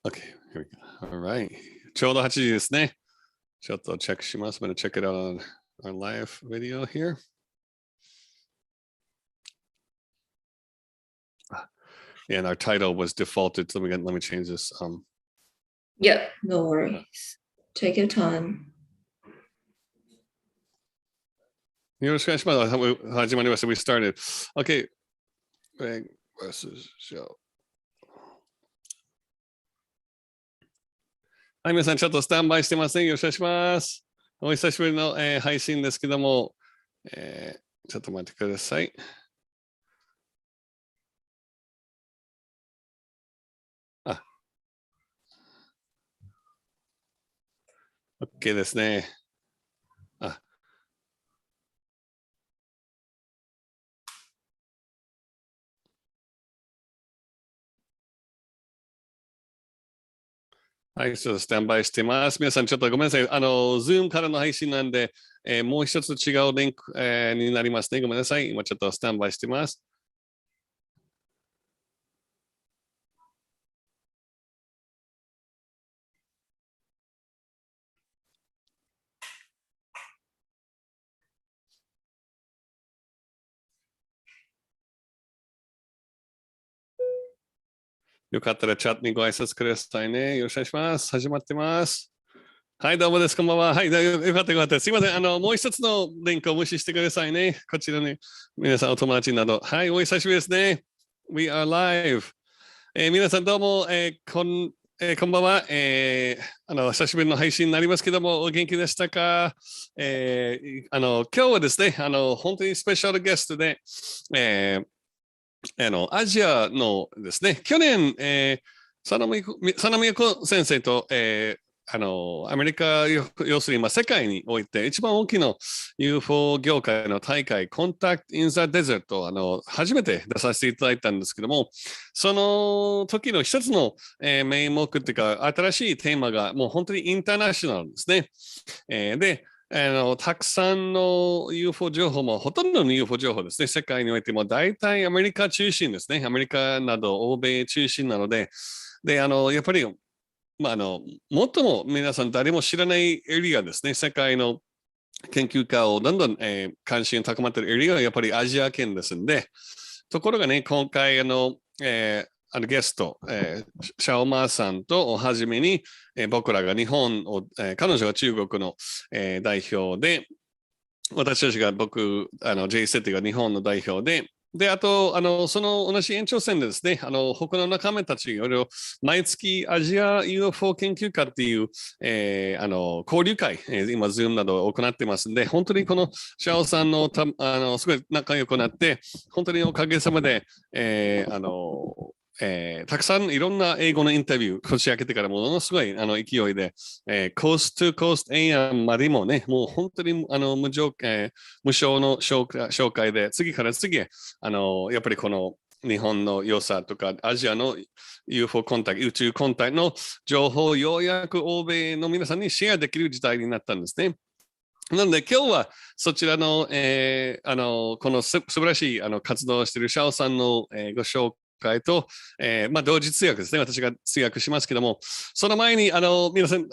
Okay, here we go. All right. ちょうど8時ですね。ちょっとチェックします。I'm going to check it out on our live video here. And our title was defaulted. So let me change this. Yep, no worries. Take your time. よろしくお願いします。始まりました。We started. Okay. Greg versus Shao. はい、皆さん、ちょっとスタンバイしてません。よろしくお願いします。お久しぶりの、配信ですけども、ちょっと待ってください。OK ですね。はい、ちょっとスタンバイしてます。皆さん、ちょっとごめんなさい。Zoom からの配信なんで、もう一つ違うリンク、になりますね。ごめんなさい。今ちょっとスタンバイしてます。よかったらチャットにご挨拶くださいね。よろしくお願いします。始まってます。はい、どうもです。こんばんは。はい、よかったよかった。すいません。もう一つのリンクを無視してくださいね。こちらに、皆さんお友達など。はい、お久しぶりですね。We are live。皆さんどうも、こんばんは、久しぶりの配信になりますけども、お元気でしたか？今日はですね、本当にスペシャルゲストで、アジアのですね、去年、佐野美子先生と、アメリカ、要するに、世界において一番大きな UFO 業界の大会、Contact in the Desert 初めて出させていただいたんですけども、その時の一つの、名目というか、新しいテーマがもう本当にインターナショナルですね。で、たくさんの UFO 情報も、ほとんどの UFO 情報ですね、世界においても大体アメリカ中心ですね。アメリカなど欧米中心なので、やっぱり、もっとも皆さん誰も知らないエリアですね、世界の研究家をどんどん、関心高まっているエリアはやっぱりアジア圏ですんで、ところがね、今回ゲスト、シャオマーさんとおはじめに、僕らが日本を、彼女が中国の、代表で、私たちがJ セッティが日本の代表で、あと、その同じ延長線でですね、他の仲間たちを毎月アジア UFO 研究会っていう、交流会、今、Zoom などを行ってますんで、本当にこのシャオさんのすごい仲良くなって、本当におかげさまで、たくさんいろんな英語のインタビュー、年明けてからものすごい勢いで、コーストゥコースト AM までもね、もう本当に無償の紹介で、次から次へ、やっぱりこの日本の良さとか、アジアの UFO コンタクト、宇宙コンタクトの情報をようやく欧米の皆さんにシェアできる時代になったんですね。なので今日はそちらの、この素晴らしい活動をしているシャオさんの、ご紹介と、同時通訳ですね。私が通訳しますけども、その前に皆さん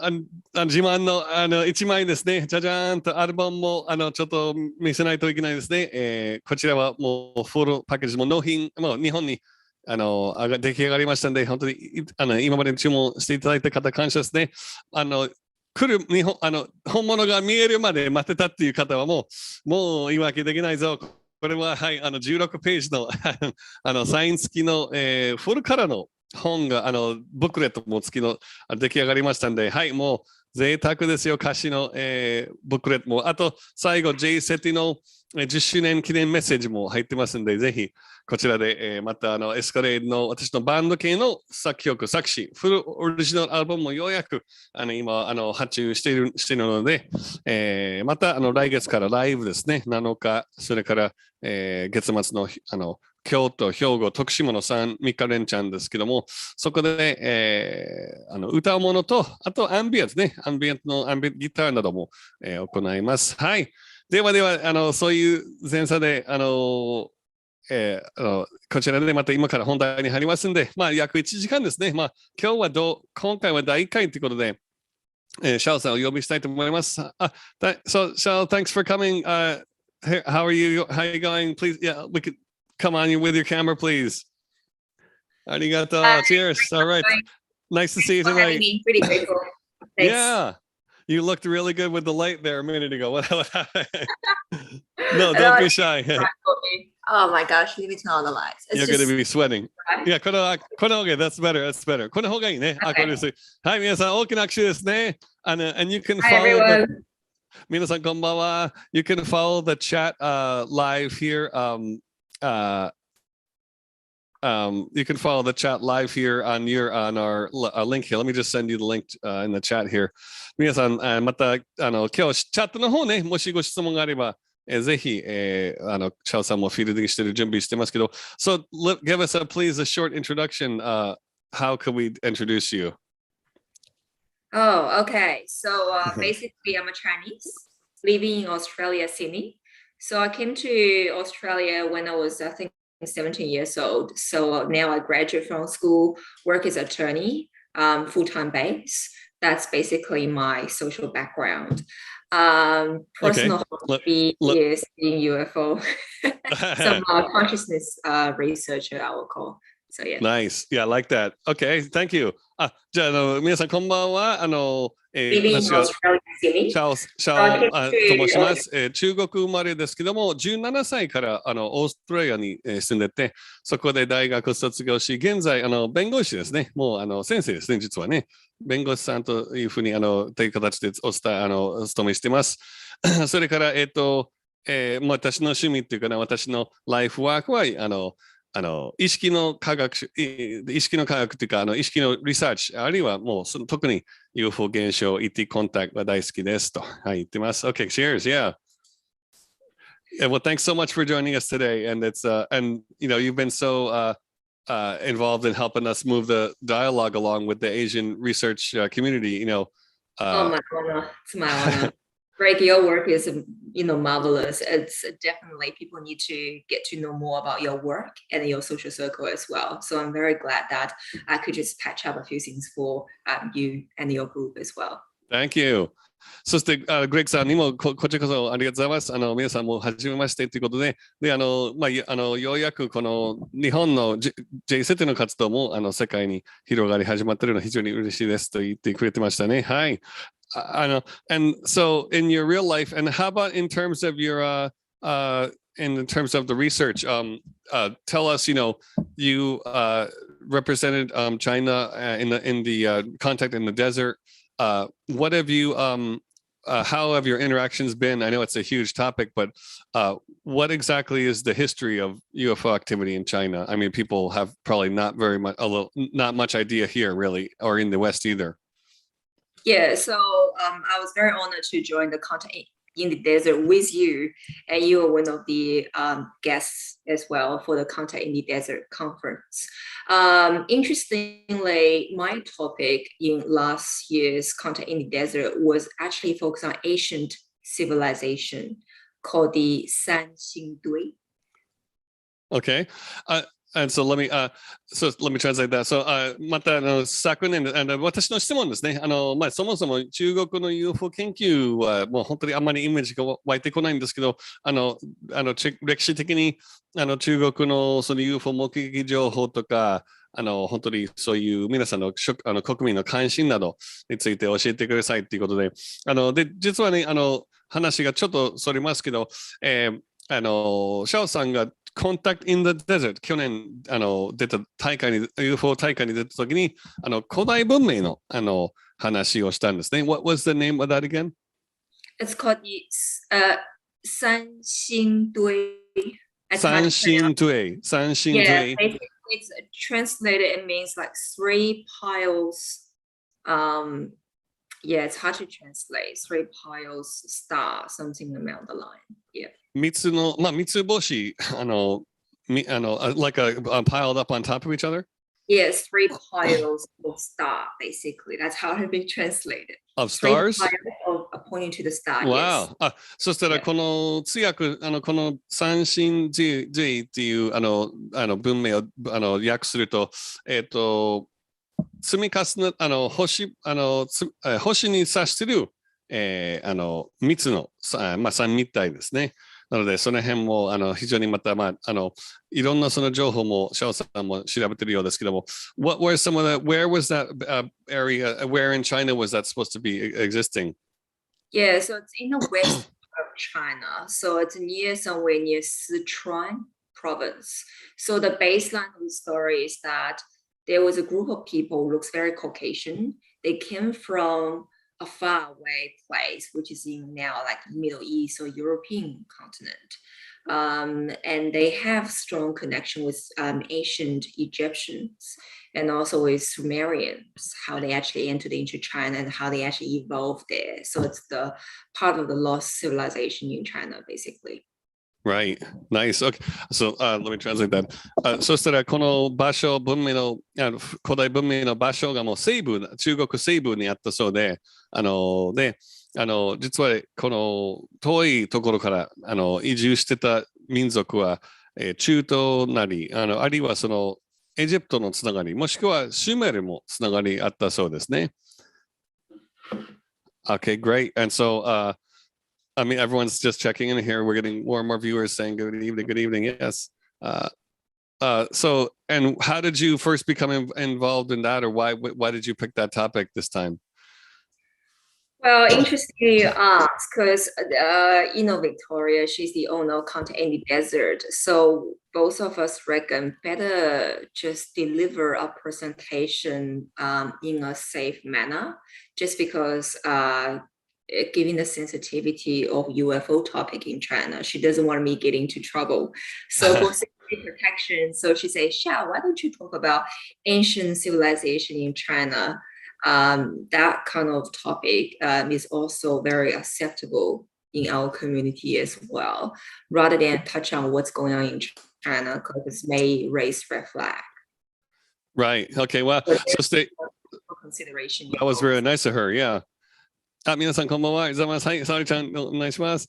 自慢の1枚ですね、じゃじゃーんとアルバムもちょっと見せないといけないですね。こちらはもうフルパッケージも納品、もう日本に出来上がりましたので、本当に今まで注文していただいた方、感謝ですね。来る本物が見えるまで待ってたっていう方はもう言い訳できないぞ。これは、はい、16ページのサイン付きの、フルカラーの本が、ブックレットも付きの出来上がりましたんで、はい、もう贅沢ですよ、歌詞の、ブックレットも。あと、最後、J セティの10周年記念メッセージも入ってますんで、ぜひ、こちらで、またエスカレードの私のバンド系の作曲、作詞、フルオリジナルアルバムもようやく今発注しているので、また来月からライブですね、7日、それから、月末の京都、兵庫、徳島の3日連チャンですけども、そこで、歌うものと、あとアンビエントね、アンビエントギターなども、行います。はい。では、そういう前座で、こちらでまた今から本題に入りますんで、約1時間ですね。今回は第1回ということで、シャオさんをお呼びしたいと思います。So, Shao, thanks for coming. How are you? How are you going? Please, yeah, we could come on with your camera, please. ありがとう。Cheers. All right. Nice to see you tonight. Really grateful. Thanks. Yeah. You looked really good with the light there a minute ago. No, don't be shy. Oh my gosh, leave it on the lights. You're going to be sweating. Yeah, この方が that's better, that's better. この方がいいね。これです。はい、皆さん、大きな拍手ですね。And you can follow the 皆さん、こんばんは。You can follow the chat live here. You can follow the chat live here on our link here. Let me just send you the link in the chat here. 皆さん、また今日チャットの方ね、もしご質問があれば、ぜひシャオさんもフィールディングしてる準備してますけど、So give us please a short introduction. How could we introduce you? Oh, okay. So basically, I'm a Chinese living in Australia, Sydney. So I came to Australia when I was, I think, 17 years old. So now I graduate from school, work as an attorney, full-time base. That's basically my social background. Personal hobby is in UFO. Some consciousness researcher, I will call. So yeah. Nice. Yeah, I like that. Okay, thank you. じゃあ、皆さんこんばんは。私がシャオと申します。中国生まれですけども、17歳からオーストラリアに住んでて、そこで大学卒業し、現在弁護士ですね。もう先生ですね、実はね。弁護士さんというふうにという形でお勤めしています。それから私の趣味っていうかな、私のライフワークは意識の科学というか、意識のリサーチ、あるいはもう特に UFO 現象、ET コンタクトが大好きですと、言ってます。Okay, cheers, yeah. Well, thanks so much for joining us today. And you've been so involved in helping us move the dialogue along with the Asian research community. Oh my God, it's my honor. Greg, your work is, marvelous. It's definitely people need to get to know more about your work and your social circle as well. So I'm very glad that I could just patch up a few things for you and your group as well. Thank you. そして、グレッグさんにもこちらこそありがとうございます。皆さんも初めましてということで、ようやくこの日本の J-SET の活動も世界に広がり始まっているのは非常に嬉しいですと言ってくれてましたね。はい。And so in your real life, and how about in terms of your in terms of the research, tell us, you represented China in the contact in the desert. What have you how have your interactions been? I know it's a huge topic, but what exactly is the history of UFO activity in China? I mean, people have probably not much idea here really, or in the West either. Yeah, so I was very honored to join the Contact in the Desert with you, and you were one of the guests as well for the Contact in the Desert conference. Interestingly, my topic in last year's Contact in the Desert was actually focused on ancient civilization called the Sanxingdui. Okay. And so let me translate that. So また昨年私の質問ですね。そもそも中国の UFO 研究はもう本当にあんまりイメージが湧いてこないんですけど、歴史的に中国のその UFO 目撃情報とか、本当にそういう皆さんの国民の関心などについて教えてくださいということで、実はね話がちょっとそれますけど、シャオさんがContact in the Desert 去年出たUFO 大会に出たときに古代文明の話をしたんですね。What was the name of that again? It's called Sanxingdui. Sanxingdui. Yeah, basically it's translated. It means like three piles. Yeah, it's hard to translate. Three piles, star, something along the line. Yeah. 三つ星like piled up on top of each other? Yes, three piles of star, basically. That's how it been translated. Of stars? Three piles of pointing to the star, Wow. yes. そしたらこの通訳、この三神寺っていう文明を訳すると、積み重ね、星に指してる、3つの、3みたいですね。なので、その辺も非常にまた、いろんなその情報も、シャオさんも調べてるようですけども、where was that area, where in China was that supposed to be existing? Yeah, so it's in the west of China. So it's somewhere near Sichuan province. So the baseline of the story is that there was a group of people who looks very Caucasian. They came from a far away place, which is in now like Middle East or European continent. And they have strong connection with ancient Egyptians and also with Sumerians, how they actually entered into China and how they actually evolved there. So it's the part of the lost civilization in China, basically. Right. Nice. Okay. So let me translate that. そしたらこの場所、文明の古代文明の場所がもう西部、中国西部にあったそうで、実はこの遠いところから移住してた民族は、中東なり、あるいはそのエジプトのつながり、もしくはシュメルもつながりあったそうですね。Okay, great. And so, I mean, everyone's just checking in here. We're getting more and more viewers saying good evening, good evening. Yes. So, and how did you first become involved in that, or why did you pick that topic this time? Well, interesting you ask, because Victoria, she's the owner of Content in the Desert. So both of us reckon better just deliver a presentation in a safe manner, just because given the sensitivity of UFO topic in China, she doesn't want me getting into trouble. So for safety protection, so she says, Xiao, why don't you talk about ancient civilization in China? That kind of topic is also very acceptable in our community as well, rather than touch on what's going on in China, because it may raise red flag. Right. Okay. Well, so stay. Consideration. That was very nice of her. Yeah. 皆さんこんばんは。ざまさい、沙織ちゃんお願いします。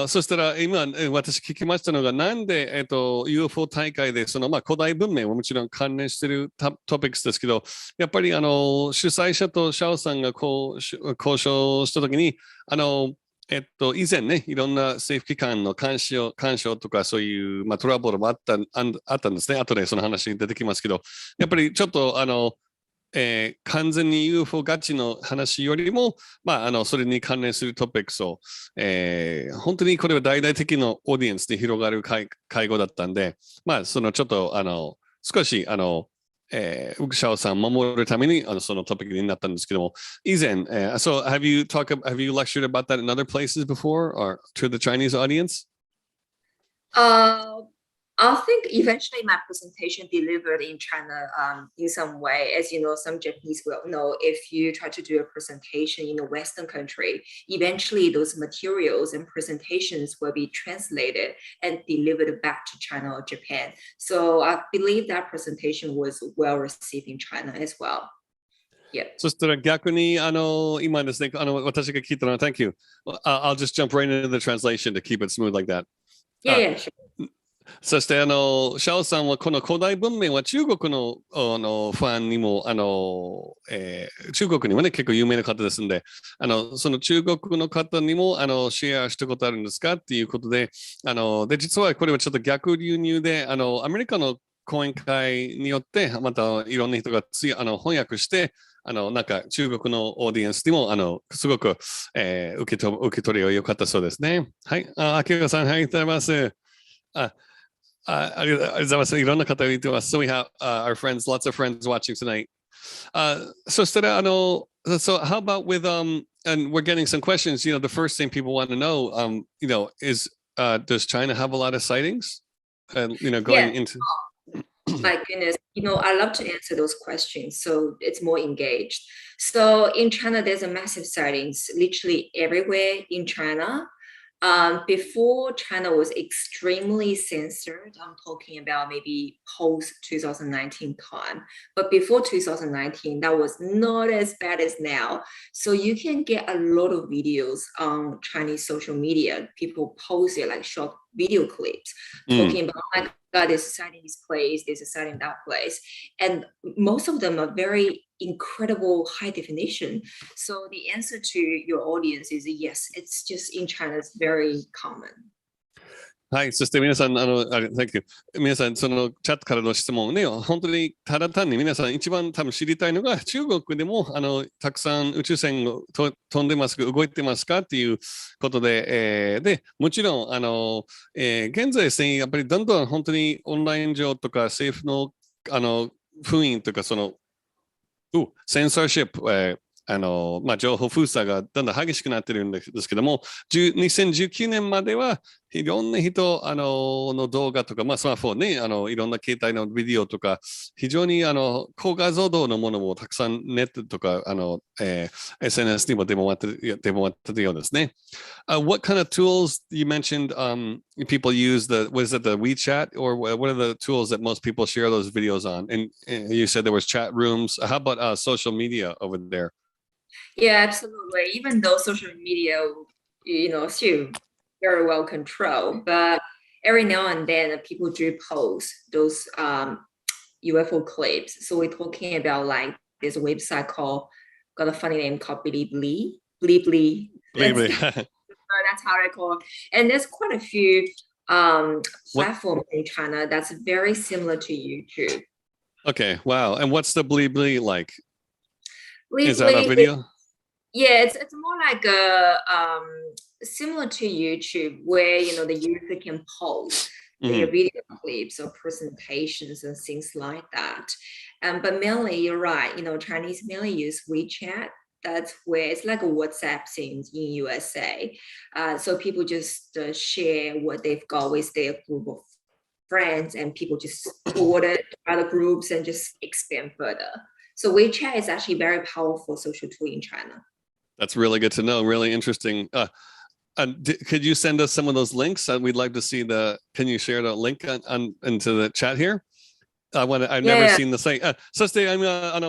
そしたら今私聞きましたのがなんで、UFO 大会でその古代文明ももちろん関連しているトピックスですけど、やっぱり主催者とシャオさんが交渉したときに以前ねいろんな政府機関の干渉とかそういう、トラブルもあったんですね。後でその話に出てきますけど、やっぱりちょっと完全に UFO ガチの話よりも、それに関連するトピックスを、本当にこれは大々的なオーディエンスで広がる会合だったんで、そのちょっと少しシャオさん守るためにそのトピックになったんですけども、以前、so have you lectured about that in other places before or to the Chinese audience? I think eventually my presentation delivered in China in some way. As you know, some Japanese will know if you try to do a presentation in a Western country, eventually those materials and presentations will be translated and delivered back to China or Japan. So I believe that presentation was well received in China as well. Yeah. そしたら逆に今ですね、私が聞いたのは Thank you. I'll just jump right into the translation to keep it smooth like that. Yeah, sure. そしてシャオさんはこの古代文明は中国のファンにも中国にもね結構有名な方ですんでその中国の方にもシェアしたことあるんですかっていうことでで実はこれはちょっと逆流入でアメリカの講演会によってまたいろんな人が翻訳してなんか中国のオーディエンスにもすごく、受け取りが良かったそうですね。はい、秋川さん、はい、ありがとうございます。ありがとうございます。いろんな方が言ってます。So we have our friends, lots of friends watching tonight. そしたらso how about with and we're getting some questions. The first thing people want to know, is does China have a lot of sightings? Going into. My goodness, I love to answer those questions, so it's more engaged. So in China, there's a massive sightings literally everywhere in China. Before China was extremely censored, I'm talking about maybe post 2019 time. But before 2019, that was not as bad as now. So you can get a lot of videos on Chinese social media. People post it like short video clips talking about, oh my God, there's a site in this place, there's a site in that place. And most of them are very incredible high definition. So the answer to your audience is yes, it's just in China, it's very common. はい、そして皆さん、Thank you. 皆さん、そのチャットからの質問ね、本当にただ単に皆さん一番多分知りたいのが、中国でもたくさん宇宙船を飛んでますか、動いてますかっていうことで、で、もちろん、現在ですね、やっぱりどんどん本当にオンライン上とか政府の、封印とか、センサーシップ、情報封鎖がだんだん激しくなってるんですけども、2019年まではいろんな人の動画とか、スマホね、いろんな携帯のビデオとか、非常に高画像度のものもたくさんネットとかSNS にも出回ってるようですね。What kind of tools you mentioned people use was it the WeChat or what are the tools that most people share those videos on? And you said there was chat rooms. How about social media over there? Yeah, absolutely. Even though social media, still very well controlled, but every now and then people do post those UFO clips. So we're talking about like there's a website got a funny name called Bilibili. That's how I call it. And there's quite a few platforms in China that's very similar to YouTube. Okay, wow. And what's the Bilibili like? Is that a video? Yeah, it's more like similar to YouTube, where the user can post their video clips or presentations and things like that. But mainly, you're right. Chinese mainly use WeChat. That's where it's like a WhatsApp thing in USA. So people just share what they've got with their group of friends, and people just forward it to other groups and just expand further. So WeChat is actually very powerful social tool in China. That's really good to know. Really interesting. Could you send us some of those links? We'd like to see can you share the link into the chat here? I've never seen the site. そして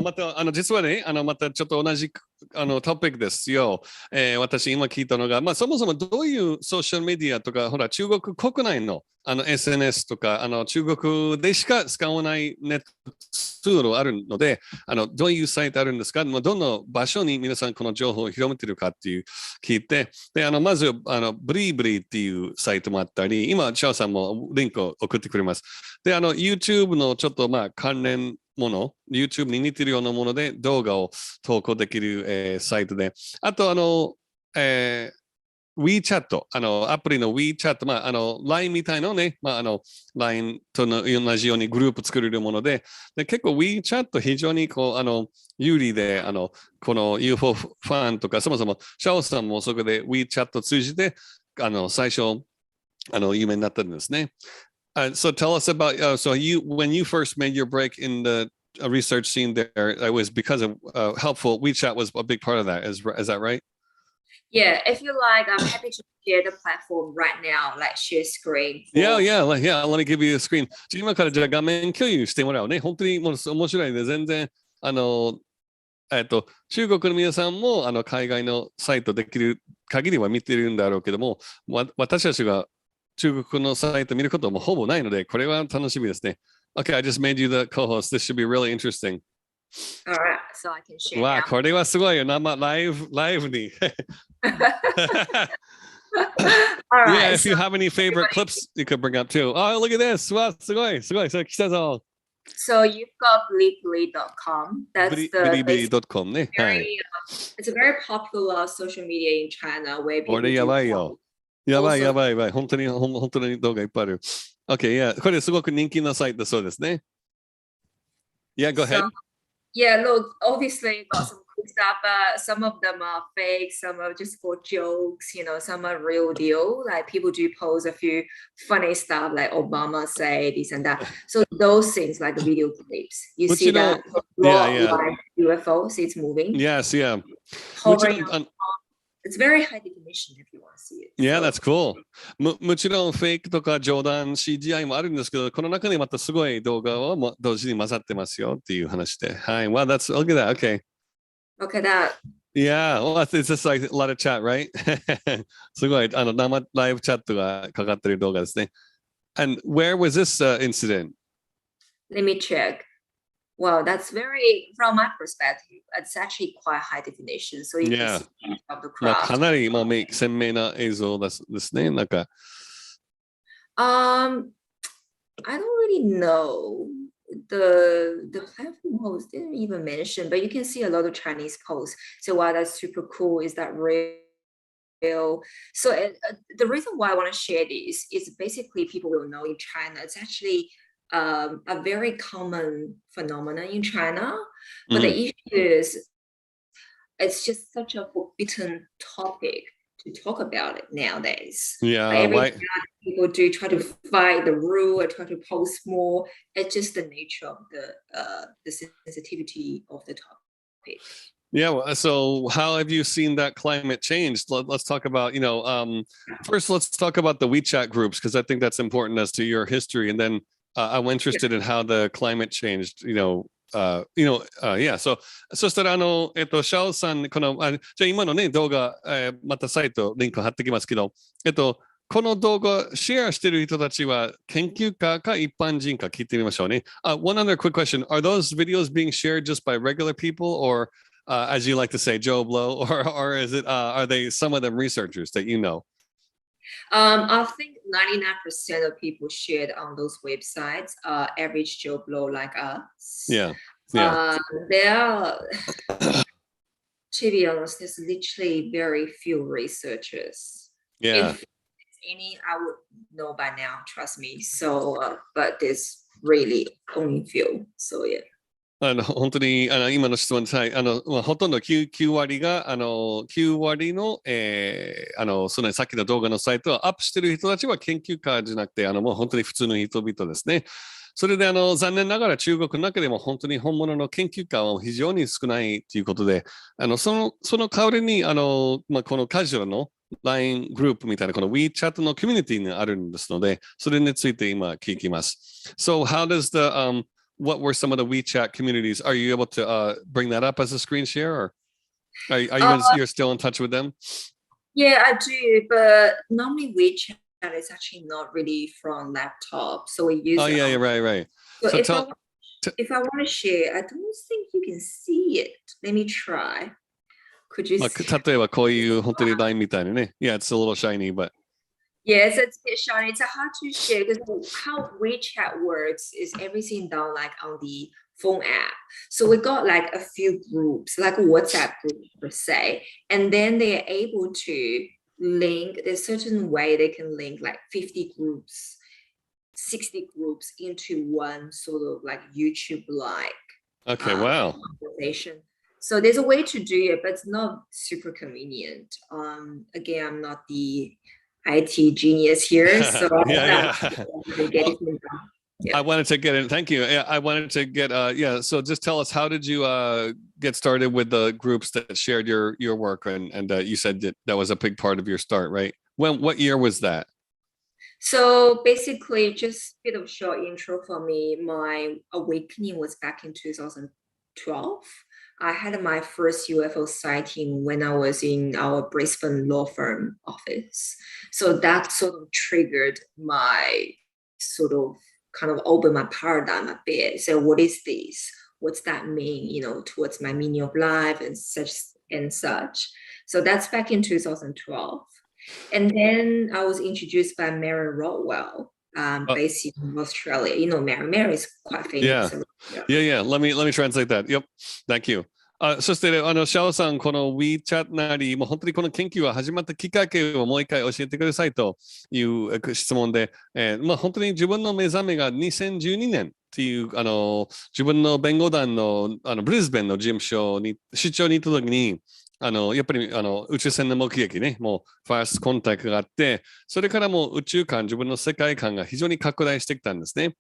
また実はねまたちょっと同じトピックですよ。私今聞いたのが、そもそもどういうソーシャルメディアとか、ほら中国国内のSNS とか中国でしか使わないネットツールあるので、どういうサイトあるんですか、どの場所に皆さんこの情報を広めてるかっていう聞いて、でまずブリブリっていうサイトもあったり、今シャオさんもリンクを送ってくれます。でYouTube のちょっと関連もの、YouTube に似てるようなもので動画を投稿できる、サイトで、あとWeChat、アプリの WeChat、LINE みたいなね、LINE と同じようにグループ作れるもので、結構 WeChat 非常に有利で、この UFO ファンとか、そもそもシャオさんもそこで WeChat 通じて、最初、有名になったんですね。So tell us about, when you first made your break in the research scene there, it was because of helpful, WeChat was a big part of that. Is that right? Yeah, if you like, I'm happy to share the platform right now, like share screen. Yeah, let me give you a screen. 今からじゃあ画面共有してもらうね。本当に面白いで、全然、中国の皆さんも海外のサイトできる限りは見てるんだろうけども、私たちが中国のサイト見ることもほぼないので、これは楽しみですね。Okay, I just made you the co-host. This should be really interesting. All right, so I can share. わあ、これはすごいよ。ライブに。All right, yeah, if you have any favorite clips you could bring up too. Oh, look at this. わあ、すごい。それ来たぞ。So you've got Bilibili.com. That's Bilibili.com ね。はい。It's a very popular social media in China where people これやばいよ。やばい。本当に動画いっぱいある。Okay, yeah. これすごく人気なサイトだそうですね。Yeah, go ahead. Yeah, look, obviously got some cool stuff, but some of them are fake, some are just for jokes, some are real deal. Like people do post a few funny stuff like Obama say this and that. So those things like the video clips, you see that UFO, see it's moving. Yes, yeah. it's very high definition if you want to see it. Yeah, that's cool. もちろんフェイクとか冗談 CGI もあるんですけど、この中にまたすごい動画をも同時に混ざってますよっていう話で。はい。Well, that's, look at that. Okay. Look at that. Yeah, well, it's just like a lot of chat, right? すごい、生ライブチャットがかかってる動画ですね。And where was this incident? Let me check. Well, that's very, from my perspective, it's actually quite high definition. So you can see of the まあ crowd. かなり、鮮明な映像ですね。なんか、I don't really know. The platform host didn't even mention, but you can see a lot of Chinese posts. So wow, that's super cool. Is that real? So the reason why I want to share this is basically people will know in China. It's actually a very common phenomenon in China, but the issue is it's just such a forbidden topic to talk about it nowadays. Yeah, every time people do try to fight the rule or try to post more. It's just the nature of the sensitivity of the topic. Yeah, well, so how have you seen that climate change? Let's talk about, first let's talk about the WeChat groups, because I think that's important as to your history. And then I'm interested in how the climate changed, yeah. So そしたらシャオさん、じゃあ今のね、動画、またサイト、リンク貼ってきますけど、この動画シェアしてる人たちは研究家か一般人か聞いてみましょうね。One other quick question. Are those videos being shared just by regular people or, as you like to say, Joe Blow, or is it, are they some of them researchers that you know? I think 99% of people shared on those websites are average Joe Blow like us. Yeah. There are, to be honest, there's literally very few researchers. Yeah. If any, I would know by now, trust me. So, but there's really only few. So, yeah. 本当に今の質問で、はい、ほとんど 9割が9割の、そのさっきの動画のサイトはアップしてる人たちは研究家じゃなくてもう本当に普通の人々ですね。それで残念ながら中国の中でも本当に本物の研究家は非常に少ないということで、その代わりにこのカジュアルの LINE グループみたいなこの WeChat のコミュニティがあるんですので、それについて今聞きます。So how does what were some of the WeChat communities? Are you able to bring that up as a screen share, or you're still in touch with them? Yeah, I do, but normally WeChat is actually not really from laptop, so we use. Oh yeah, right. So if I want to share, I don't think you can see it. Let me try. Could you see? 例えばこういう本当に LINE みたいなね。Yeah, it's a little shiny, but. Yes, it's a bit shiny. It's hard to share because how WeChat works is everything done like on the phone app. So we got like a few groups, like a WhatsApp group per se, and then they are able to link. There's a certain way they can link like 50 groups, 60 groups into one sort of like YouTube-like. Okay, wow. Conversation. So there's a way to do it, but it's not super convenient. Again, I'm not the IT genius here, so yeah. Yeah. I wanted to get in. Thank you. Yeah, I wanted to get. So just tell us, how did you get started with the groups that shared your work? And you said that was a big part of your start, right? What year was that? So basically, just a bit of short intro for me. My awakening was back in 2012. I had my first UFO sighting when I was in our Brisbane law firm office. So that sort of triggered my sort of kind of opened my paradigm a bit. So what is this? What's that mean, towards my meaning of life and such and such. So that's back in 2012. And then I was introduced by Mary Rodwell, based in Australia. Mary is quite famous. Yeah. Let me translate that. Yep. Thank you. そして、シャオさん、この WeChat なり、もう本当にこの研究が始まったきっかけをもう一回教えてくださいという質問で、本当に自分の目覚めが2012年っていう、自分の弁護団の、ブリスベンの事務所に出張に行った時に、やっぱり宇宙船の目撃ね、もうファーストコンタクトがあって、それからもう宇宙観、自分の世界観が非常に拡大してきたんですね。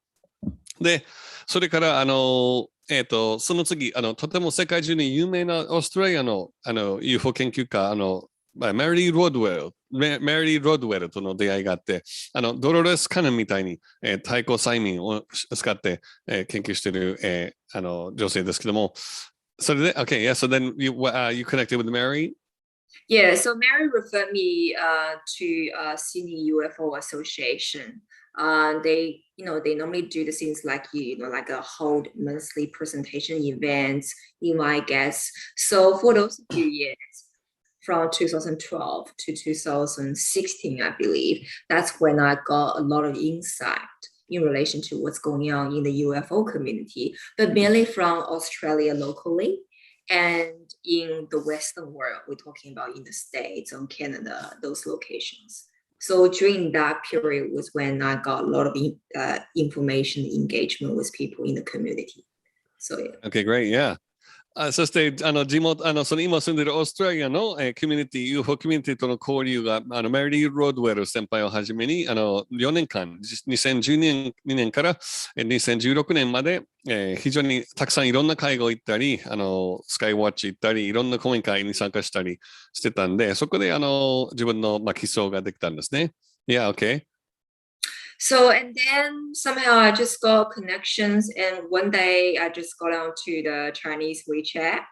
で、それからその次とても世界中に有名なオーストラリアのUFO 研究家メリー・ロドウェルとの出会いがあって、ドロレス・カナンみたいに、対抗催眠を使って、研究している、女性ですけども、それで、okay, yeah, so then you connected with Mary? Yeah, so Mary referred me to Sydney UFO Association. They normally do the things like like a hold monthly presentation events, invite guests. So for those few years, from 2012 to 2016, I believe, that's when I got a lot of insight in relation to what's going on in the UFO community, but mainly from Australia locally and in the Western world. We're talking about in the States and Canada, those locations. So during that period was when I got a lot of information engagement with people in the community. So yeah. Okay, great, yeah. そして地元その今住んでいるオーストラリアの、コミュニティ UFO コミュニティとの交流がメリー・ロードウェル先輩をはじめに4年間2012年から2016年まで、非常にたくさんいろんな会合行ったりスカイウォッチ行ったりいろんな講演会に参加したりしてたんでそこで自分の、基礎ができたんですね。Yeah, okay. So, and then somehow I just got connections. And one day I just got onto the Chinese WeChat.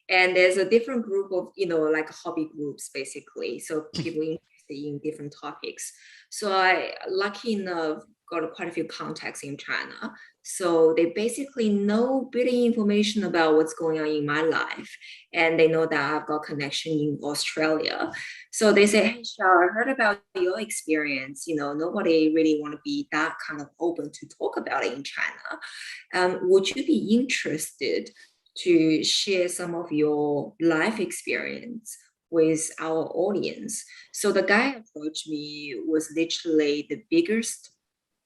And there's a different group of, like hobby groups, basically. So people interested in different topics. So I, lucky enough, got quite a few contacts in China. So they basically know bit of information about what's going on in my life. And they know that I've got connection in Australia. So they say, hey, Shao, I heard about your experience. Nobody really want to be that kind of open to talk about it in China. Would you be interested to share some of your life experience with our audience? So the guy approached me was literally the biggest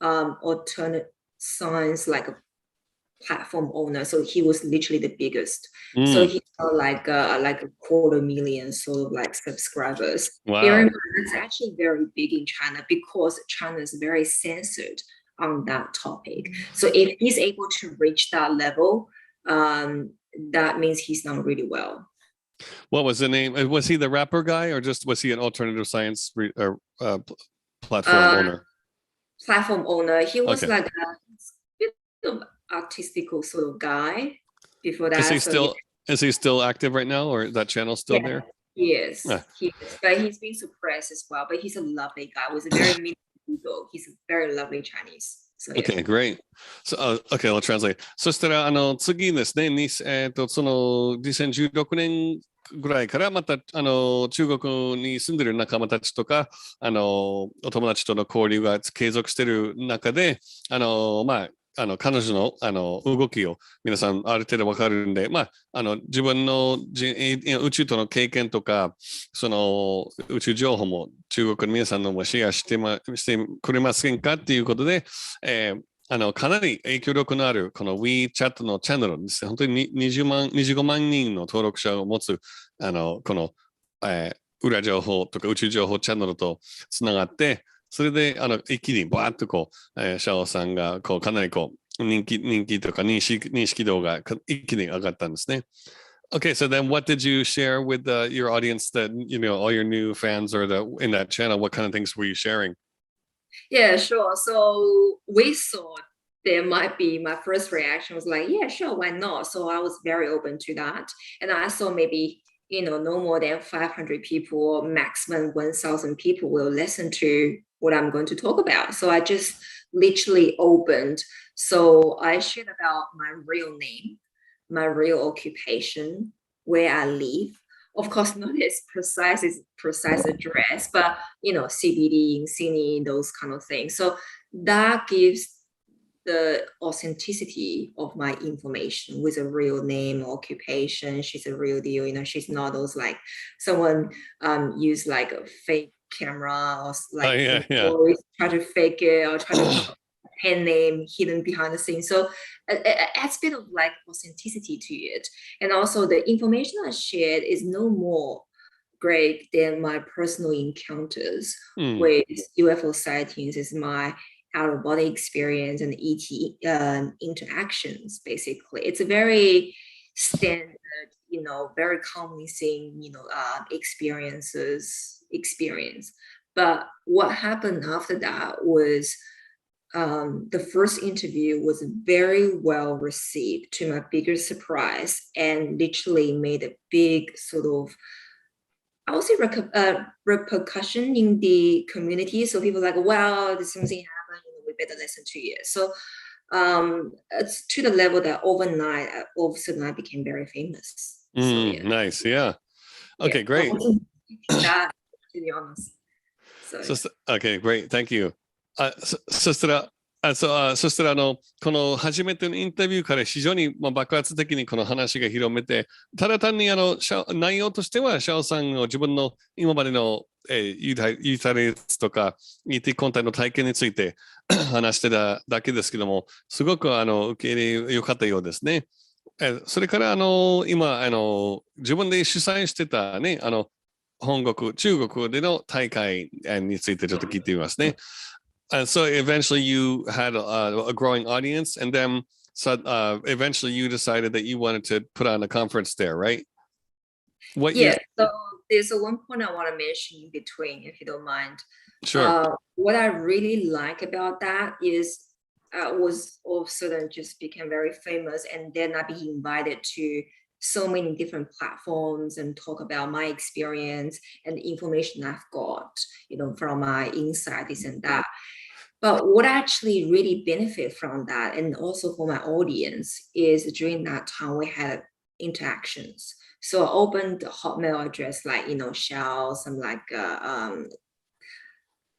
alternate science like a platform owner. So he was literally the biggest. So he got like a 250,000 sort of like subscribers. Wow. It's actually very big in China because China is very censored on that topic. So if he's able to reach that level, that means he's done really well. What was the name? Was he the rapper guy or just was he an alternative science platform owner? Platform owner. He was like a bit of artistical sort of guy before that. Is he still active right now or is that channel still there? Yes, he is. But he's been suppressed as well. But he's a lovely guy with a very mean ego. He's a very lovely Chinese. So, okay, great. So, okay, I'll translate. そしたら次ですね、その2016年ぐらいからまた中国に住んでる仲間たちとかお友達との交流が継続している中で彼女の動きを皆さんある程度わかるんで、自分の宇宙との経験とかその宇宙情報も中国の皆さんのもシェアしてくれませんかっていうことで、かなり影響力のあるこの WeChat のチャンネルですね、本当に25万人の登録者を持つこの、裏情報とか宇宙情報チャンネルとつながって、それで一気にバーッとシャオさんがかなり人気とか認識度が一気に上がったんですね。Okay, so then what did you share with your audience that, all your new fans or in that channel, what kind of things were you sharing? Yeah, sure. So we thought there might be, my first reaction was like, yeah, sure, why not? So I was very open to that. And I saw maybe, no more than 500 people or maximum 1,000 people will listen to what I'm going to talk about. So I just literally opened. So I shared about my real name, my real occupation, where I live. Of course, not as precise address, but CBD in Sydney, those kind of things. So that gives the authenticity of my information with a real name, occupation. She's a real deal. She's not those like someone use like a fake camera or like try to fake it or try to pen name hidden behind the scenes. So it adds a bit of like authenticity to it. And also the information I shared is no more great than my personal encounters with UFO sightings. Is my out-of-body experience and ET interactions, basically. It's a very standard, very convincing, experience. But what happened after that was the first interview was very well received to my biggest surprise, and literally made a big sort of, I would say, repercussion in the community. So people were like, well, there's something happened, we better listen to you. So it's to the level that overnight, all of a sudden I became very famous. Nice, yeah. Okay, great. That, to be honest. Okay, great. Thank you. そしたら、この初めてのインタビューから非常に爆発的にこの話が広めて、ただ単に内容としては、シャオさんの自分の今までのユータレスとか ET コンテンツの体験について話してただけですけども、すごく受け入れ良かったようですね。それから今自分で主催してたね、中国での大会についてちょっと聞いてみますね。So eventually you had a growing audience, and then eventually you decided that you wanted to put on a conference there, right? So there's one point I want to mention in between, if you don't mind. Sure. What I really like about that is I was all of a sudden just became very famous, and then I became invited to so many different platforms and talk about my experience and the information I've got, from my insight, this and that. But what I actually really benefit from that, and also for my audience, is during that time we had interactions. So I opened a Hotmail address like, Shell, some like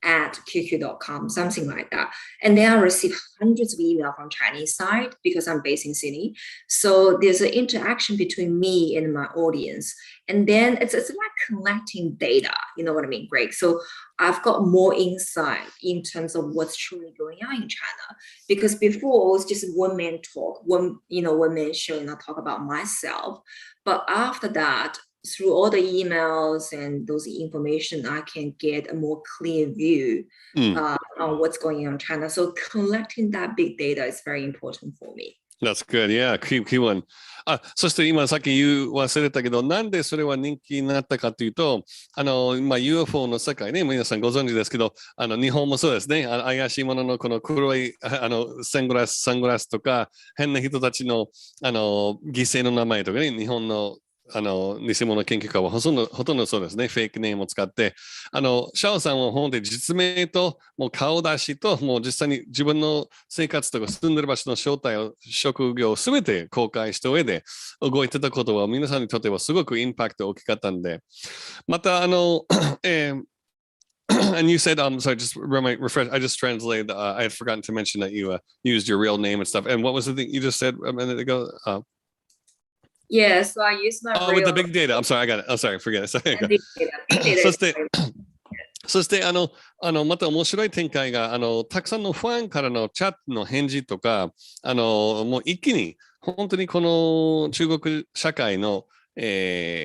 at qq.com, something like that. And then I received hundreds of emails from Chinese side because I'm based in Sydney. So there's an interaction between me and my audience. And then it's like collecting data, you know what I mean, Greg? So I've got more insight in terms of what's truly going on in China. Because before it was just one man talk, one man show, and I talk about myself. But after that, through all the emails and those information, I can get a more clear view on what's going on in China. So collecting that big data is very important for me. That's good. Yeah, keep one. そして今さっき言う忘れたけど、なんでそれは人気になったかというと、UFO の世界ね、皆さんご存知ですけど、日本もそうですね、怪しいもののこの黒いサングラスとか、変な人たちの犠牲の名前とかね、日本の偽物研究家はほとんどそうですね、フェイクネームを使って、シャオさんは本当に実名と、もう顔出しと、もう実際に自分の生活とか住んでる場所の正体を、職業をすべて公開した上で動いてたことは皆さんにとってはすごくインパクト大きかったんで、またand you said, sorry, just refresh. I just translated. I had forgotten to mention that you used your real name and stuff. And what was the thing you just said a minute ago? Yeah, so I use my real... with the big data. I'm sorry, I got it. I'm sorry, forget it. Sorry. Big data. そしてまた面白い展開がたくさんのファンからのチャットの返事とかもう一気に本当にこの中国社会のアンケ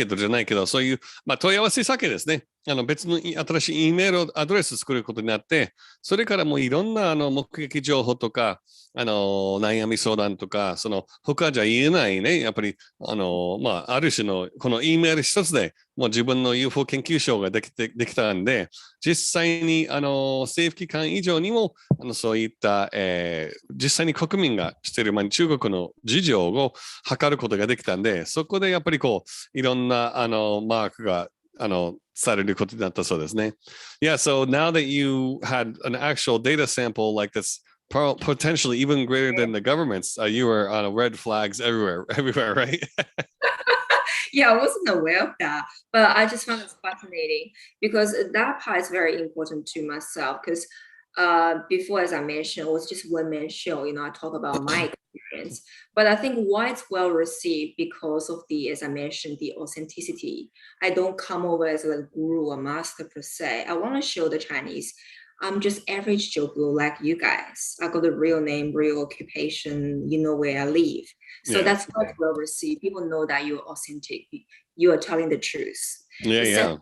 ートじゃないけど、そういう、問い合わせ先ですね。別の新しい E メールアドレス作ることになって、それからもういろんな目撃情報とか、悩み相談とか、他じゃ言えないね、やっぱり、ある種のこの E メール一つでもう自分の UFO 研究所ができたんで、実際に政府機関以上にもそういった、実際に国民がしている、中国の事情を測ることができたんで、そこでやっぱりいろんなマークがされることになったそうですね。Yeah, so now that you had an actual data sample like this, potentially even greater than the government's, you were on red flags everywhere, right? Yeah, I wasn't aware of that, but I just found it fascinating because that part is very important to myself because before, as I mentioned, it was just one man show, I talk about my experience, but I think why it's well received because of as I mentioned, the authenticity. I don't come over as a guru or master per se. I want to show the Chinese I'm just average Joe Blue like you guys. I got a real name, real occupation, where I live. So that's why it's well received. People know that you're authentic. You are telling the truth. Yeah, the second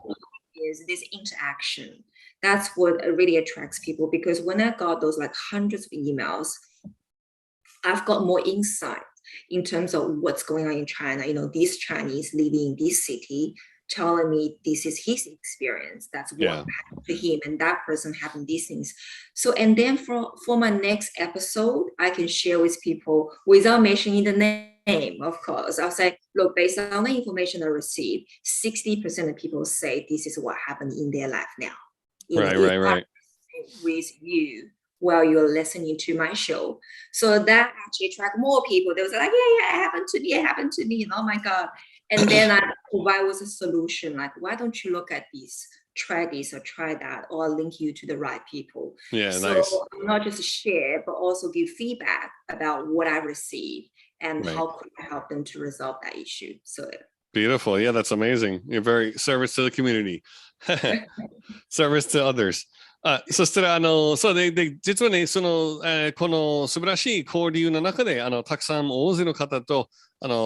is this interaction. That's what really attracts people because when I got those like hundreds of emails, I've got more insight. in terms of what's going on in China. These Chinese living in this city telling me this is his experience. That's what happened to him, and that person having these things. So, and then for my next episode, I can share with people without mentioning the name, of course. I'll say, look, based on the information I received, 60% of people say this is what happened in their life now. Right. With you while you're listening to my show. So that actually attract more people. They was like, yeah, it happened to me. And oh my God. And then I provide was a solution, like, why don't you look at this, try this or try that, or link you to the right people. Yeah, so nice. Not just share, but also give feedback about what I received and how could I help them to resolve that issue. So beautiful. Yeah, that's amazing. You're very service to the community. Service to others. そしたらそうで実はねこの素晴らしい交流の中でたくさん大勢の方と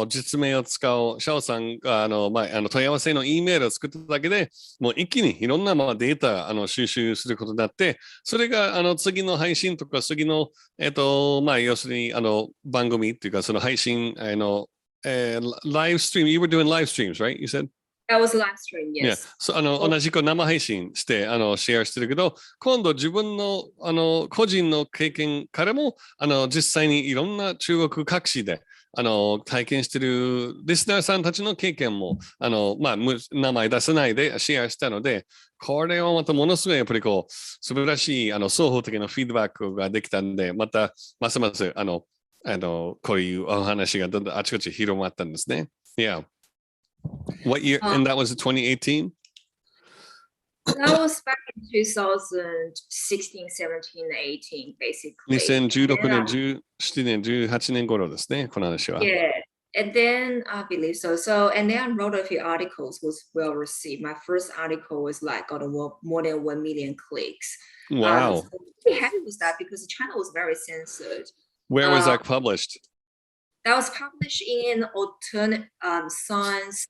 実名を使うシャオさんが問い合わせの E メールを作っただけでもう一気にいろんなデータ収集することになってそれが次の配信とか次の要するに番組っていうかその配信live stream. You were doing live streams, right? You said? That was live stream, yes. Yeah. 同じく生配信してシェアしてるけど今度自分の個人の経験からも実際にいろんな中国各地で体験してるリスナーさんたちの経験も名前出さないでシェアしたのでこれはまたものすごいやっぱり素晴らしい双方的なフィードバックができたんでまたますますこういうお話がどんどんあちこち広まったんですね。Yeah. What year? And that was 2018? That was back in 2016, 17, 18, basically. 2016年、17年、18年頃ですね、この話は。Yeah, and then I believe so. And then I wrote a few articles, was well received. My first article was like got more than 1 million clicks. Wow. So I'm really happy with that because the channel was very censored. Where was that published? That was published in alternate science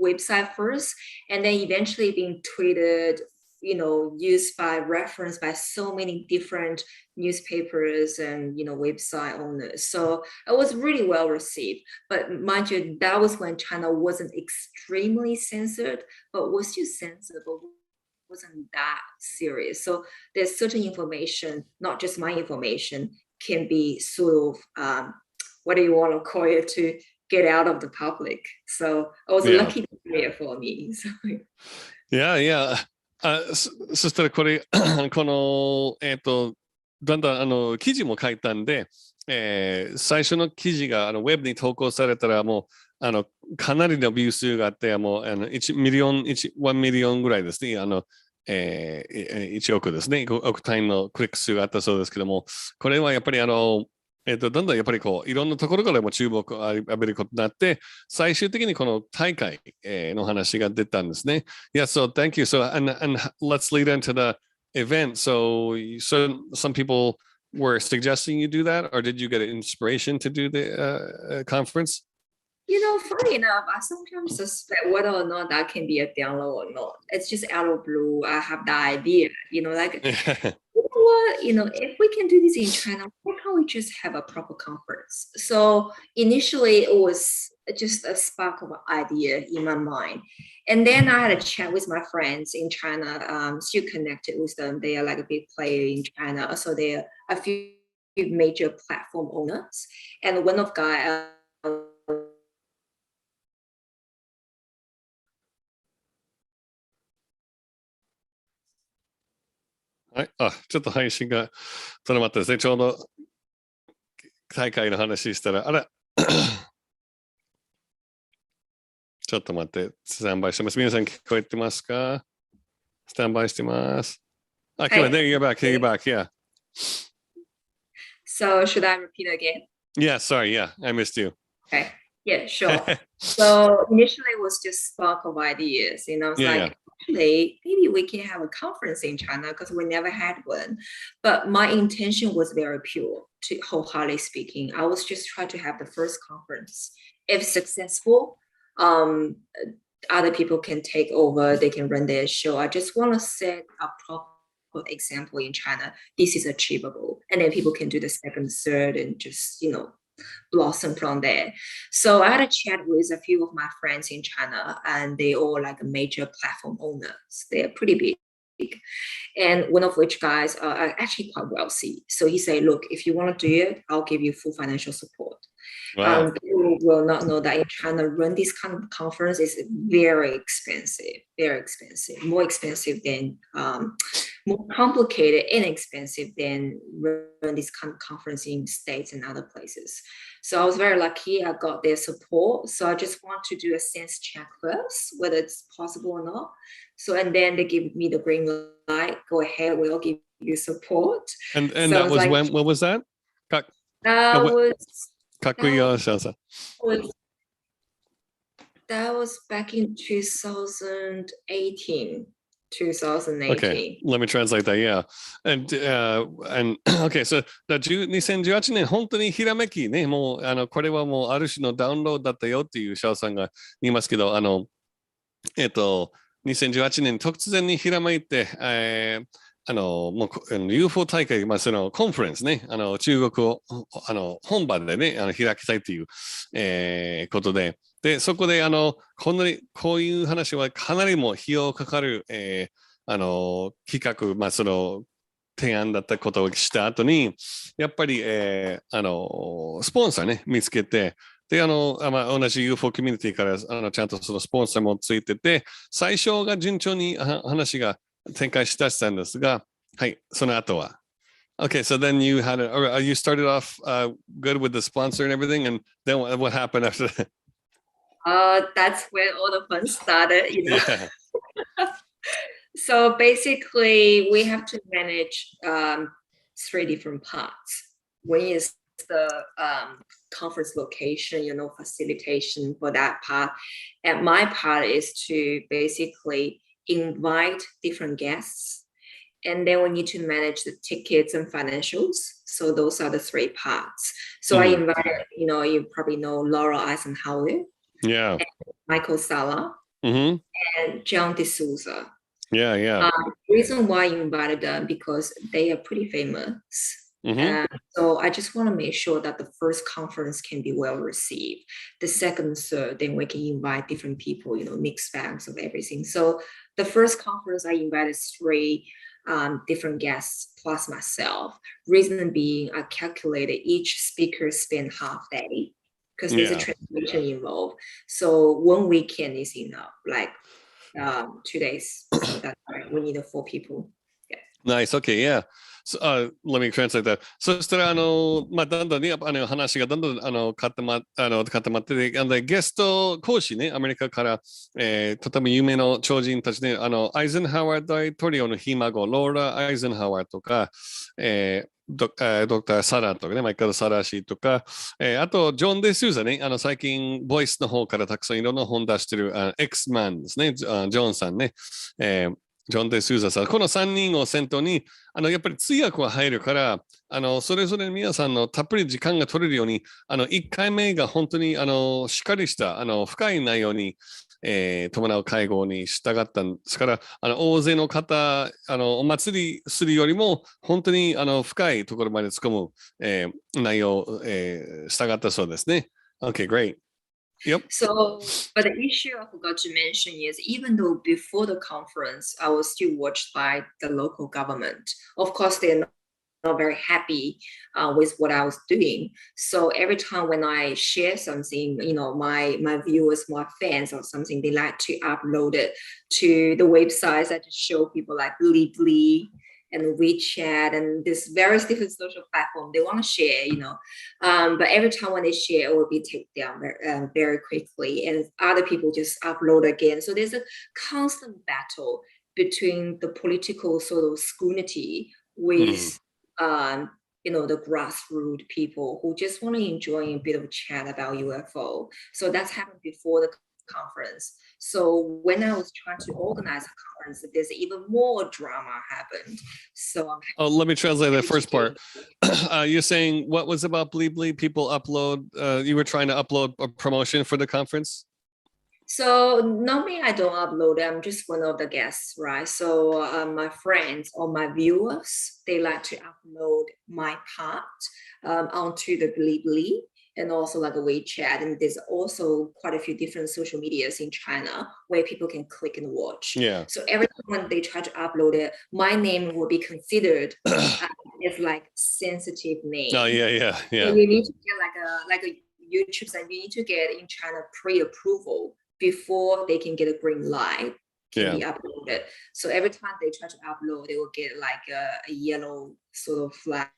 website first, and then eventually being tweeted, used by reference by so many different newspapers and website owners. So it was really well received. But mind you, that was when China wasn't extremely censored, but was still censored, but wasn't that serious. So there's certain information, not just my information, can be sort of what do you want to call it, to get out of the public. So it was a lucky area for me. So. Yeah. そしたらこのだんだん記事も書いたんで、最初の記事がウェブに投稿されたらもうかなりのビュー数があってもう1ミリオンぐらいですね。1億ですね。5億単位のクリック数があったそうですけども、これはやっぱりどんどんやっぱりいろんなところからも注目を浴びることになって、最終的にこの大会の話が出たんですね。Yeah, so thank you. So, and let's lead into the event. So some people were suggesting you do that, or did you get inspiration to do the conference? Funny enough, I sometimes suspect whether or not that can be a download or not. It's just out of blue. I have the idea, like, if we can do this in China, why can't we just have a proper conference? So initially it was just a spark of an idea in my mind. And then I had a chat with my friends in China, still connected with them. They are like a big player in China. So they are a few major platform owners. And one of guy,はい、ちょっと配信がとどまったですね。ちょうど大会の話したら、ちょっと待って、スタンバイしてます。皆さん聞こえてますか？スタンバイしてます。今日はthere you're back, yeah. So should I repeat again? Yeah, sorry, yeah, I missed you. Okay, yeah, sure. So initially it was just spark of ideas, maybe we can have a conference in China because we never had one. But my intention was very pure, wholeheartedly speaking. I was just trying to have the first conference. If successful, other people can take over, they can run their show. I just want to set a proper example in China. This is achievable. And then people can do the second, third, and just, blossom from there. So I had a chat with a few of my friends in China, and they all like major platform owners. They're pretty big. And one of which guys are actually quite wealthy. So he said, look, if you want to do it, I'll give you full financial support. Wow. People will not know that in China, run this kind of conference is very expensive, more expensive than, more complicated and expensive than run this kind of conference in States and other places. So I was very lucky I got their support. So I just want to do a sense check first, whether it's possible or not. So, and then they give me the green light, go ahead, we'll give you support. And so that was like, when was that? That was back in 2018. Okay, let me translate that. Yeah, and okay, so 2018年本当にひらめきね、もうこれはもうある種のダウンロードだったよっていうシャオさんが言いますけど、2018年突然にひらめいて、もうUFO 大会、そのコンファレンスね、中国を本場でね開きたいという、ことで。で、そこでこういう話はかなりも費用かかる、企画、その提案だったことをした後に、やっぱり、スポンサーね、見つけて、で、同じ UFO コミュニティからちゃんとそのスポンサーもついてて、最初が順調に話が展開したんですが、はい、その後は。Okay, so then you started off good with the sponsor and everything, and then what happened after that? That's when all the fun started, So basically, we have to manage 3 different parts. One is the conference location, facilitation for that part. And my part is to basically invite different guests. And then we need to manage the tickets and financials. So those are the 3 parts. So I invited, you probably know Laura Eisenhower. Yeah. Michael Sala and John D'Souza. Yeah. The reason why I invited them because they are pretty famous. So I just want to make sure that the first conference can be well received. The second, third, then we can invite different people, mixed bags of everything. So the first conference I invited 3 different guests plus myself. Reason being, I calculated each speaker spent half day. Because there's a translation involved. So 1 weekend is enough, like 2 days. So that's right. We need 4 people. Yeah. Nice. Okay. Yeah. So, let me translate that. そしたらだんだんね話がどんどん固まってて、ゲスト講師ね、アメリカから、とても有名な超人たちね、アイゼンハワー大統領のひ孫ローラ・アイゼンハワーとか、ドクター・サラとかね、マイケル・サラ氏とか、あと、ジョン・デ・スーザね、最近、ボイスの方からたくさんいろんな本出してる、X マンですね、ジョンさんね、ジョン・デ・スーザさん、この3人を先頭に、やっぱり通訳は入るから、それぞれ皆さんのたっぷり時間が取れるように、1回目が本当に、しっかりした、深い内容に、伴う会合に従ったんですから、大勢の方、お祭りするよりも、本当に深いところまで突っ込む、内容を、従ったそうですね。Okay, great. Yep. So, but the issue I forgot to mention is even though before the conference, I was still watched by the local government. Of course, they're not very happy with what I was doing. So every time when I share something, my viewers, my fans or something, they like to upload it to the websites that just show people like Libly and WeChat and this various different social platforms they want to share, but every time when they share, it will be taken down very quickly and other people just upload again. So there's a constant battle between the political sort of scrutiny with, the grassroots people who just want to enjoy a bit of a chat about UFO. So that's happened before the conference. So when I was trying to organize a conference, there's even more drama happened. So let me translate that first part. You're saying what was about Bleebly? People upload. You were trying to upload a promotion for the conference. So normally I don't upload. I'm just one of the guests, right? So my friends or my viewers, they like to upload my part onto the Bleebly. and also like a WeChat. And there's also quite a few different social medias in China where people can click and watch. Yeah. So every time when they try to upload it, my name will be considered as like sensitive name. Oh, yeah. So you need to get like a YouTube site. You need to get in China pre-approval before they can get a green light. Can be uploaded. So every time they try to upload, they will get like a yellow sort of flag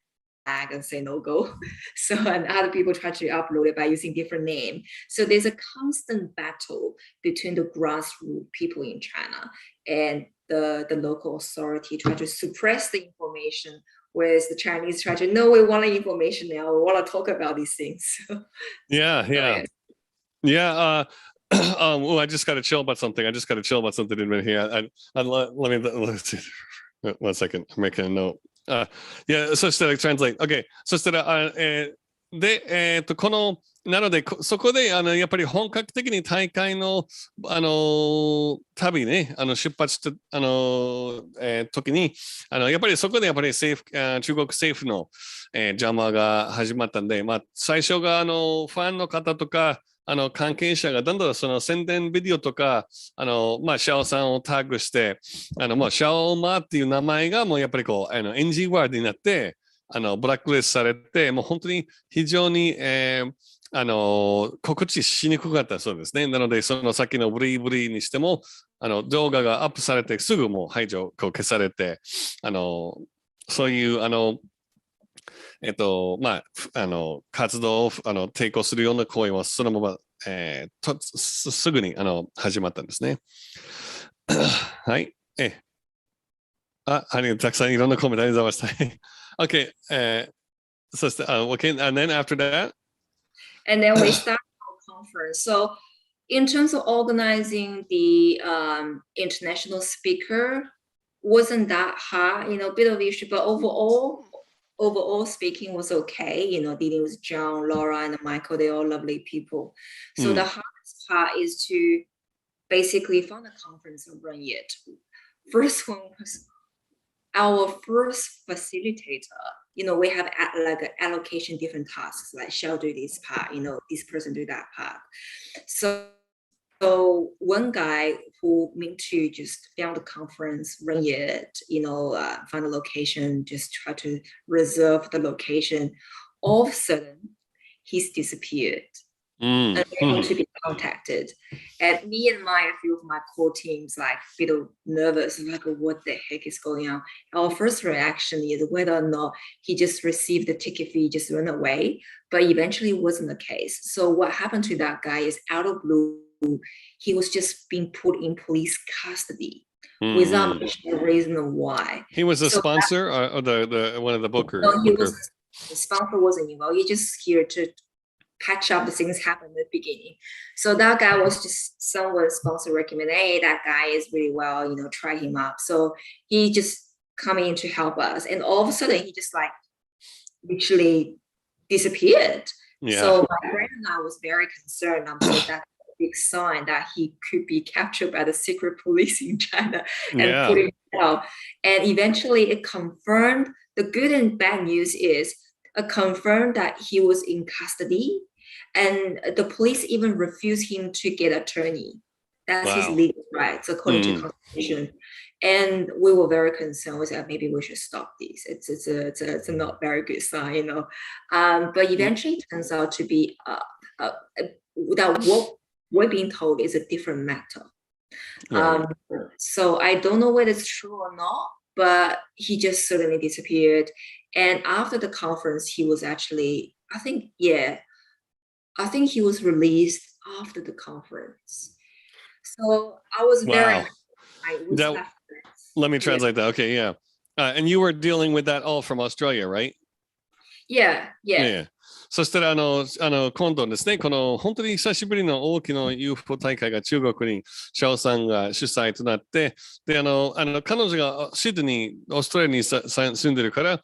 and say no go. So and other people try to upload it by using different name. So there's a constant battle between the grassroots people in China and the local authority try to suppress the information, whereas the Chinese try to no, we want the information now. We want to talk about these things. Yeah. Oh, I just got to chill about something. In a minute here. Let's see. 1 second. I'm making a note. そしたら translate. Okay. そしたら、この、なので、そこで、やっぱり本格的に大会の、旅ね、出発した、時に、やっぱりそこで、やっぱり中国政府の、邪魔が始まったんで、まあ、最初が、ファンの方とか、関係者がだんだんその宣伝ビデオとか、まあ、シャオさんをタッグして、もうシャオマーっていう名前がもうやっぱりこう、NG ワードになって、ブラックリストされて、もう本当に非常に、告知しにくかったそうですね。なので、その先のブリブリにしても、動画がアップされて、すぐもう排除、こう消されて、そういう、まあ、活動を抵抗するような行為はそのまま、すぐに始まったんですね。はい。たくさんいろんなコメントありがとうございました。OK。そして、okay, and then after that? And then we start our conference. So in terms of organizing the international speaker, wasn't that hard, a bit of issue, but overall speaking was okay, dealing with John, Laura, and Michael, they're all lovely people. So the hardest part is to basically fund a conference and run it. First one was our first facilitator. We have like allocation different tasks, like Shao do this part, this person do that part. So one guy who meant to just found the conference, run it, find a location, just try to reserve the location. All of a sudden, he's disappeared. And they want to be contacted. And me and a few of my core teams, like, feel nervous, like, what the heck is going on? Our first reaction is whether or not he just received the ticket fee, just run away. But eventually it wasn't the case. So what happened to that guy is out of blue, he was just being put in police custody without a reason why. He was a sponsor or the one of the bookers? No, the sponsor wasn't involved. He's just here to patch up the things happened at the beginning. So that guy was just someone's sponsor recommended, hey, that guy is really well, try him up. So he just coming in to help us. And all of a sudden he just like literally disappeared. Yeah. So my friend and I was very concerned. I'm like, that's a big sign that he could be captured by the secret police in China and put him down. And eventually it confirmed. The good and bad news is confirmed that he was in custody, and the police even refused him to get an attorney. That's his legal rights according to the Constitution. And we were very concerned with that. Maybe we should stop this. It's a not very good sign, But eventually, it turns out to be that what we're being told is a different matter. So I don't know whether it's true or not, but he just suddenly disappeared. And after the conference, he was actually, I think he was released after the conference. So I was very let me translate that. Okay, yeah. And you were dealing with that all from Australia, right? Yeah. そしたら今度ですね、この本当に久しぶりの大きな UFO 大会が中国にシャオさんが主催となって、で、彼女がシドニー、オーストラリアに住んでるから、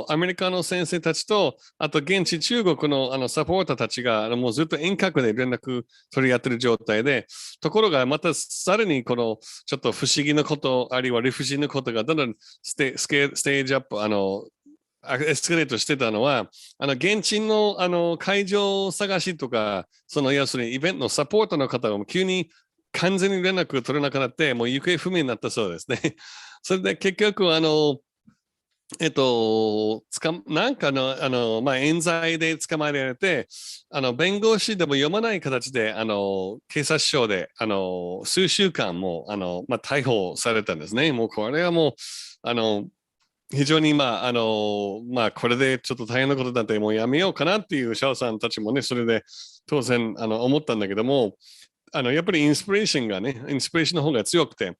アメリカの先生たちと、あと現地中国のサポーターたちがもうずっと遠隔で連絡取り合ってる状態で、ところがまたさらにこのちょっと不思議なこと、あるいは理不尽なことがだんだんステージアップ、エスカレートしてたのは、現地の、会場探しとか、要するにイベントのサポートの方が急に完全に連絡が取れなくなって、もう行方不明になったそうですね。それで結局、なんか冤罪で捕まえられて、弁護士でも読まない形で、警察署で、数週間も、逮捕されたんですね。もうこれはもう、非常にこれでちょっと大変なことだってもうやめようかなっていうシャオさんたちもね、それで当然思ったんだけども、やっぱりインスピレーションの方が強くて、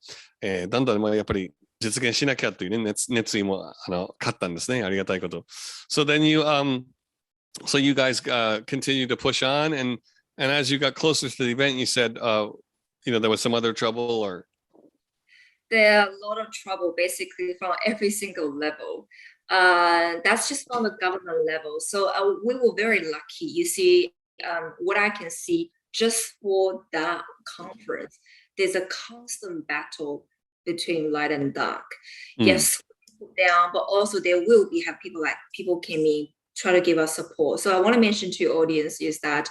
だんだんやっぱり実現しなきゃというね、熱意も勝ったんですね。ありがたいこと。So then so you guys continue to push on, and as you got closer to the event, you said, there was some other trouble or. There are a lot of trouble basically from every single level. That's just on the government level. So we were very lucky. You see, what I can see just for that conference, there's a constant battle between light and dark. Yes, down, but also there will have people came in, try to give us support. So I want to mention to your audience is that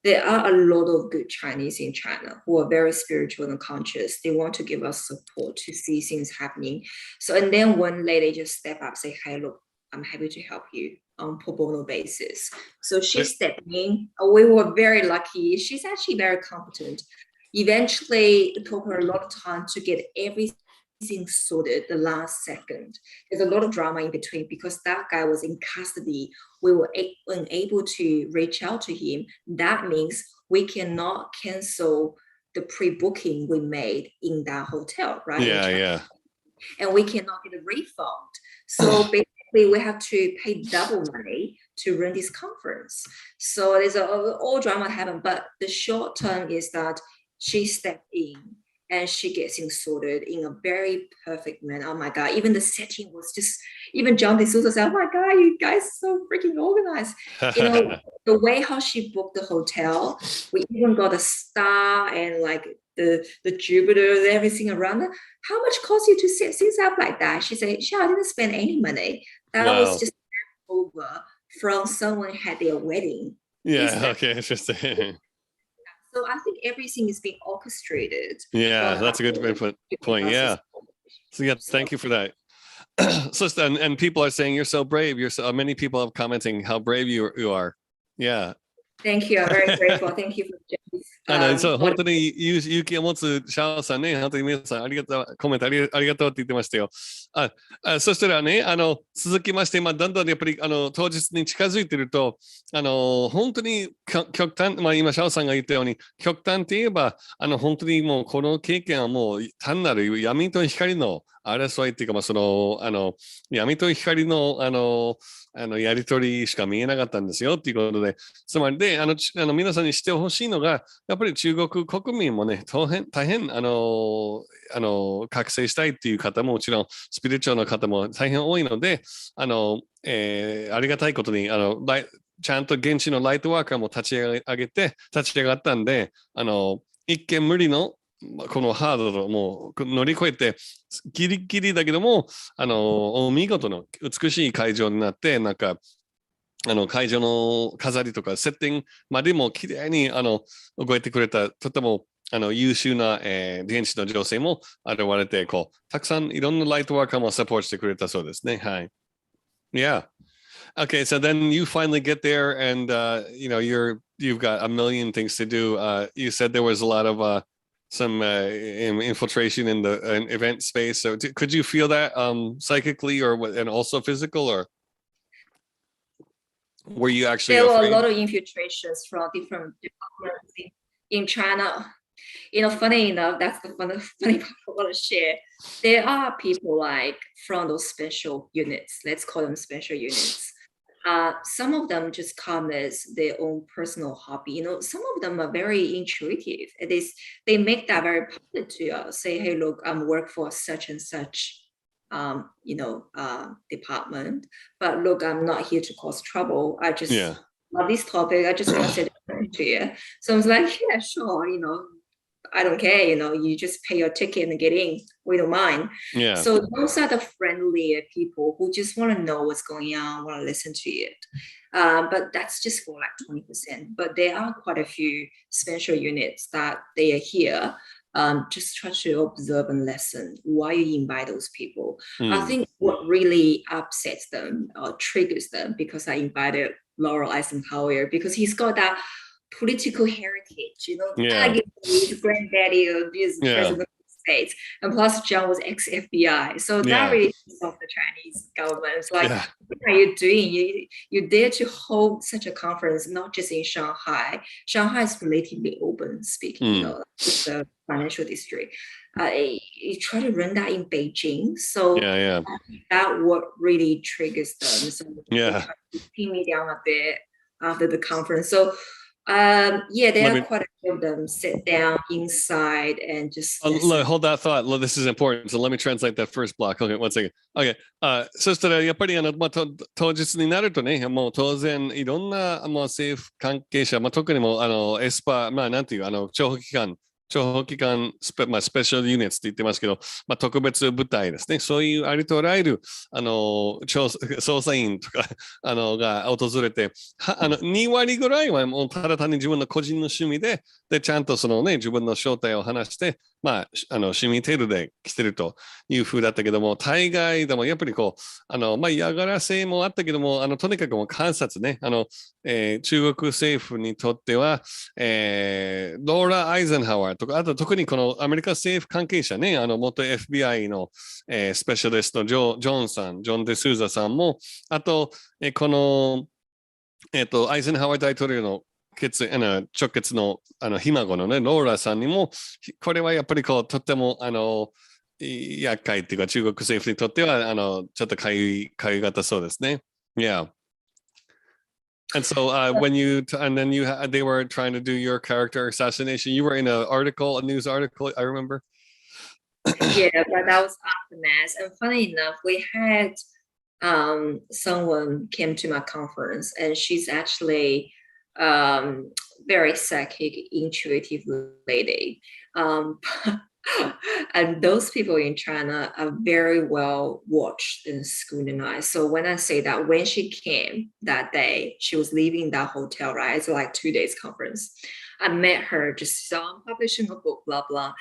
there are a lot of good Chinese in China who are very spiritual and conscious. They want to give us support to see things happening. So, and then one lady just step up, say, hey, look, I'm happy to help you on pro bono basis. So she stepped in. We were very lucky. She's actually very competent. Eventually, it took her a lot of time to get everything sorted the last second. There's a lot of drama in between because that guy was in custody. We were unable to reach out to him. That means we cannot cancel the pre-booking we made in that hotel, right? Yeah. And we cannot get a refund. So basically, we have to pay double money to run this conference. So there's all drama happened, but the short term is that she stepped in and she gets things sorted in a very perfect manner. Oh my God, even the setting was just, even John D'Souza said, oh my God, you guys are so freaking organized. The way how she booked the hotel, we even got a star and like the Jupiter and everything around it. How much cost you to set things up like that? She said, I didn't spend any money. That was just over from someone had their wedding. Yeah, okay, interesting. So I think everything is being orchestrated. Yeah, that's a good point. Yeah. So yeah, thank you for that. So and people are saying you're so brave. Many people are commenting how brave you are. Yeah. Thank you. I'm very grateful. Thank you forそう本当に勇気を持つシャオさんね、本当に皆さんコメントありがとうって言ってましたよ。そしたらね、続きまして、だんだんやっぱり当日に近づいてると、本当に極端、今シャオさんが言ったように、極端って言えば、本当にもうこの経験はもう単なる闇と光の争いっていうか、闇と光のやりとりしか見えなかったんですよっていうことで、つまりで、皆さんにしてほしいのが、やっぱり中国国民もね、大変覚醒したいっていう方ももちろん、スピリチュアルの方も大変多いので、ありがたいことに、ちゃんと現地のライトワーカーも立ち上がったんで、一見無理のこのハードルをもう乗り越えて、ギリギリだけども、見事の美しい会場になって、なんか、会場の飾りとかセッティングまでもきれいに動いてくれた、とても優秀な、現地の女性も現れて、たくさんいろんなライトワーカーもサポートしてくれたそうですね。はい。Yeah. Okay, so then you finally get there and, you've got a million things to do. You said there was a lot of some infiltration in the event space. So could you feel that psychically and also physical, or were you actually There afraid? were a lot of infiltrations from different departments in China. Funny enough, that's the funny part I want to share. There are people like from those special units, let's call them special units. Some of them just come as their own personal hobby. Some of them are very intuitive. They make that very public to us. Say, hey, look, I'm work for such and such, department. But look, I'm not here to cause trouble. I just love this topic. I just want to say something to you. So I was like, yeah, sure, I don't care, you just pay your ticket and get in. We don't mind. Yeah. So those are the friendlier people who just want to know what's going on, want to listen to it. But that's just for like 20%. But there are quite a few special units that they are here. Just try to observe and listen why you invite those people. I think what really upsets them or triggers them, because I invited Laurel Eisenhower, because he's got that political heritage, his granddaddy is president of the States, and plus John was ex-FBI, so that really pisses off the Chinese government. It's like, what are you doing? You dare to hold such a conference, not just in Shanghai. Shanghai is relatively open speaking, it's a financial district. You try to run that in Beijing, so that what really triggers them. So they try to pin me down a bit after the conference. So there are quite a few of them sit down inside and just hold that thought. This is important. So let me translate that first block. Okay, one second. Okay. そしたらやっぱり当日になるとね、もう当然いろんな政府関係者、特にもエスパなんていう諜報機関スペシャルユニットって言ってますけど、特別部隊ですね。そういうありとあらゆる捜査員とかが訪れて、2割ぐらいはもうただ単に自分の個人の趣味で、ちゃんと自分の正体を話して、趣味程度で来てるという風だったけども、大概でもやっぱり嫌がらせもあったけども、とにかくもう観察ね、中国政府にとっては、ローラ・アイゼンハワーとか、あと特にこのアメリカ政府関係者ね、元 FBI の、スペシャリスト、ジョン・デ・スーザさんも、あと、この、アイゼンハワー大統領の直結のひ孫のね、ローラさんにも、これはやっぱりとっても厄介っていうか、中国政府にとってはちょっとかゆい方そうですね。Yeah. And so when they were trying to do your character assassination, you were in a news article, I remember. Yeah, but that was aftermath. And funny enough, we had someone came to my conference, and she's actually very psychic, intuitive lady. And those people in China are very well watched and scrutinized. So when I say that, when she came that day, she was leaving that hotel, right? It's like 2 days conference. I met her, just saw I'm publishing a book, blah, blah.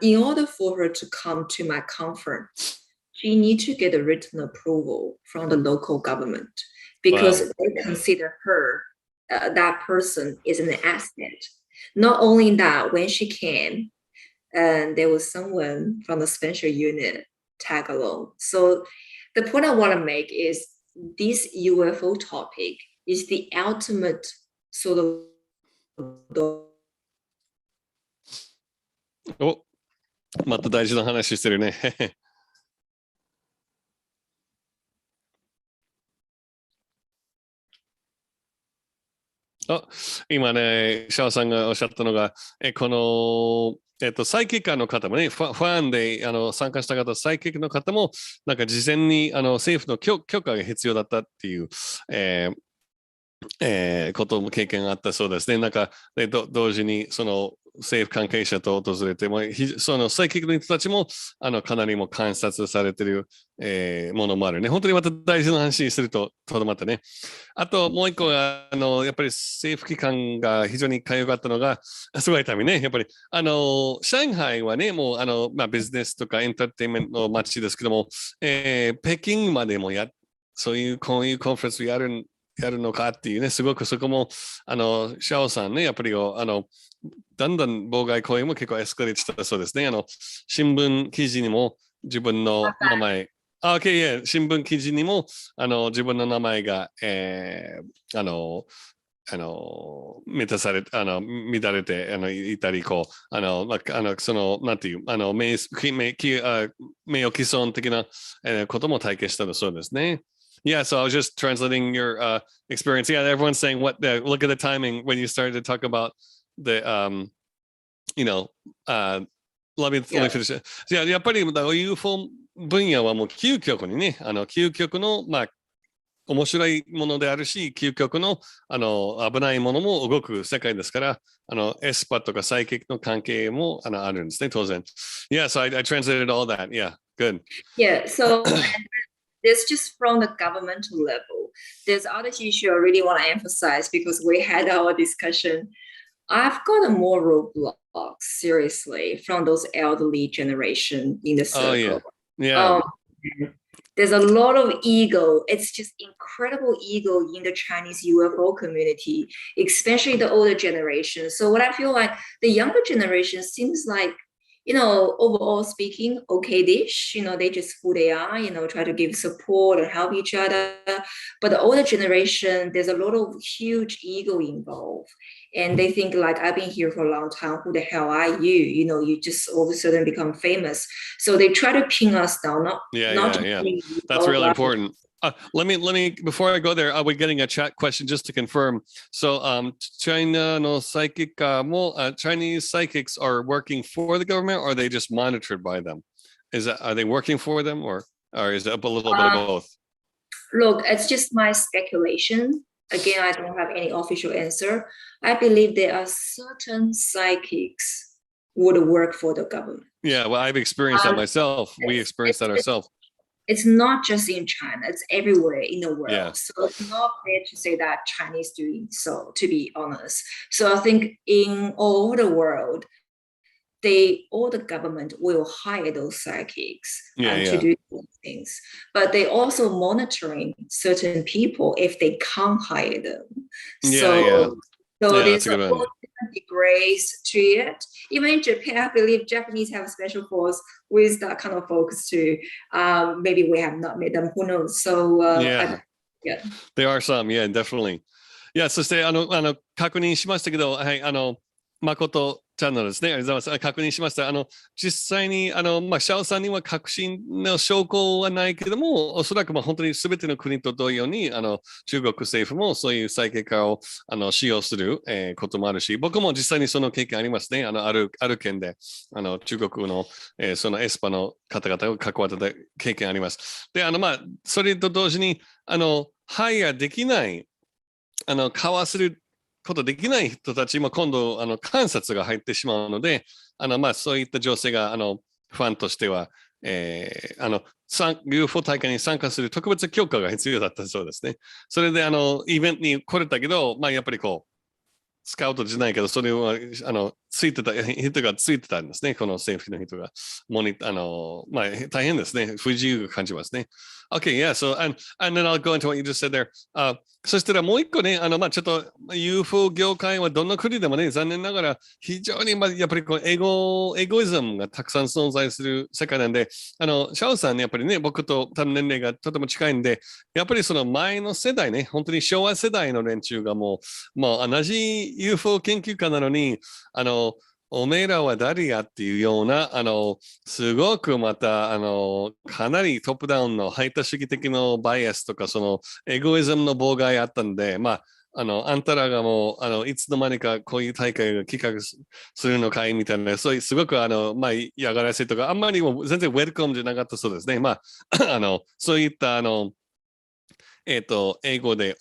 In order for her to come to my conference, she needs to get a written approval from the local government, because they consider her, that person is an asset. Not only that, when she came, and there was someone from the special unit tag along. So the point I want to make is this UFO topic is the ultimate sort of... お、また大事な話してるね。今ね、シャオさんがおっしゃったのが、このサイキッカーの方もね、ファンで参加した方、サイキックの方も、なんか事前に政府の許可が必要だったっていう、ことも経験があったそうですね。なんか同時に政府関係者と訪れても、そのサイキックの人たちもかなりも観察されている、ものもあるね。本当にまた大事な話にするととどまったね。あともう一個がやっぱり政府機関が非常にかゆかったのが、すごいためね、やっぱり上海はね、もうビジネスとかエンターテインメントの街ですけども、北京までもこういうコンファレンスをやるのかっていうね、すごくそこも、シャオさんね、やっぱりだんだん妨害行為も結構エスカレートしたそうですね。新聞記事にも自分の名前、新聞記事にも自分の名前が、満たされ、乱れていたり、なんていう、名誉毀損的なことも体験したそうですね。Yeah, so I was just translating your experience. Yeah, everyone's saying look at the timing when you started to talk about the, let me finish it. やっぱりUFO 分野はもう究極にね、究極の、面白いものであるし、究極の、危ないものも動く世界ですから、エスパとかサイキックの関係もあるんですね、当然。Yeah, so I translated all that. Yeah, good. Yeah, so this just from the governmental level. There's other issue I really want to emphasize because we had our discussion. I've got a more roadblock, seriously, from those elderly generation in the circle. Yeah. There's a lot of ego. It's just incredible ego in the Chinese UFO community, especially the older generation. So what I feel like the younger generation seems like, overall speaking, okay-ish, they just who they are, try to give support and help each other. But the older generation, there's a lot of huge ego involved. And they think like, I've been here for a long time. Who the hell are you? You just all of a sudden become famous. So they try to ping us down. Yeah. That's really important. Let me before I go there, we're getting a chat question just to confirm. So China no psychic Chinese psychics are working for the government, or are they just monitored by them? Are they working for them, or is it a little bit of both? Look, it's just my speculation. Again, I don't have any official answer. I believe there are certain psychics would work for the government. Yeah, well, I've experienced that myself. We experienced that ourselves. It's not just in China, it's everywhere in the world. Yeah. So it's not fair to say that Chinese doing so, to be honest. So I think in all over the world, all the government will hire those psychics to do those things. But they also monitoring certain people if they can't hire them. So there's a lot of different degrees to it. Even in Japan, I believe Japanese have a special force with that kind of focus too. Maybe we have not met them, who knows? So there are some, yeah, definitely. Yeah, そして確認しましたけど、はい、誠チャンネルですね。ありがとうございます。確認しました。実際に、シャオさんには確信の証拠はないけれども、おそらく本当に全ての国と同様に、中国政府もそういうサイキカを使用する、こともあるし、僕も実際にその経験ありますね。ある県で、中国の、そのエスパの方々が関わった経験あります。で、それと同時に、ハイヤーできない、かわすることできない人たちも今度観察が入ってしまうので、そういった情勢がファンとしては、UFO 大会に参加する特別許可が必要だったそうですね。それでイベントに来れたけど、やっぱりスカウトじゃないけど、それはついてた人がついてたんですね。この政府の人が大変ですね。不自由が感じますね。Okay, yeah, so and then I'll go into what you just said there. そしたらもう一個ね、ちょっと UFO 業界はどんな国でもね、残念ながら非常にやっぱりエゴイズムがたくさん存在する世界なんで、シャオさんね、やっぱりね、僕と多分年齢がとても近いんで、やっぱりその前の世代ね、本当に昭和世代の連中がもう同じ UFO 研究家なのに、おめえらは誰やっていうような、すごくまた、かなりトップダウンの排他主義的なバイアスとか、そのエゴイズムの妨害あったんで、あんたらがもう、いつの間にかこういう大会が企画するのかいみたいな、そういうすごく、嫌がらせとか、あんまりも全然ウェルカムじゃなかったそうですね。そういった、英語で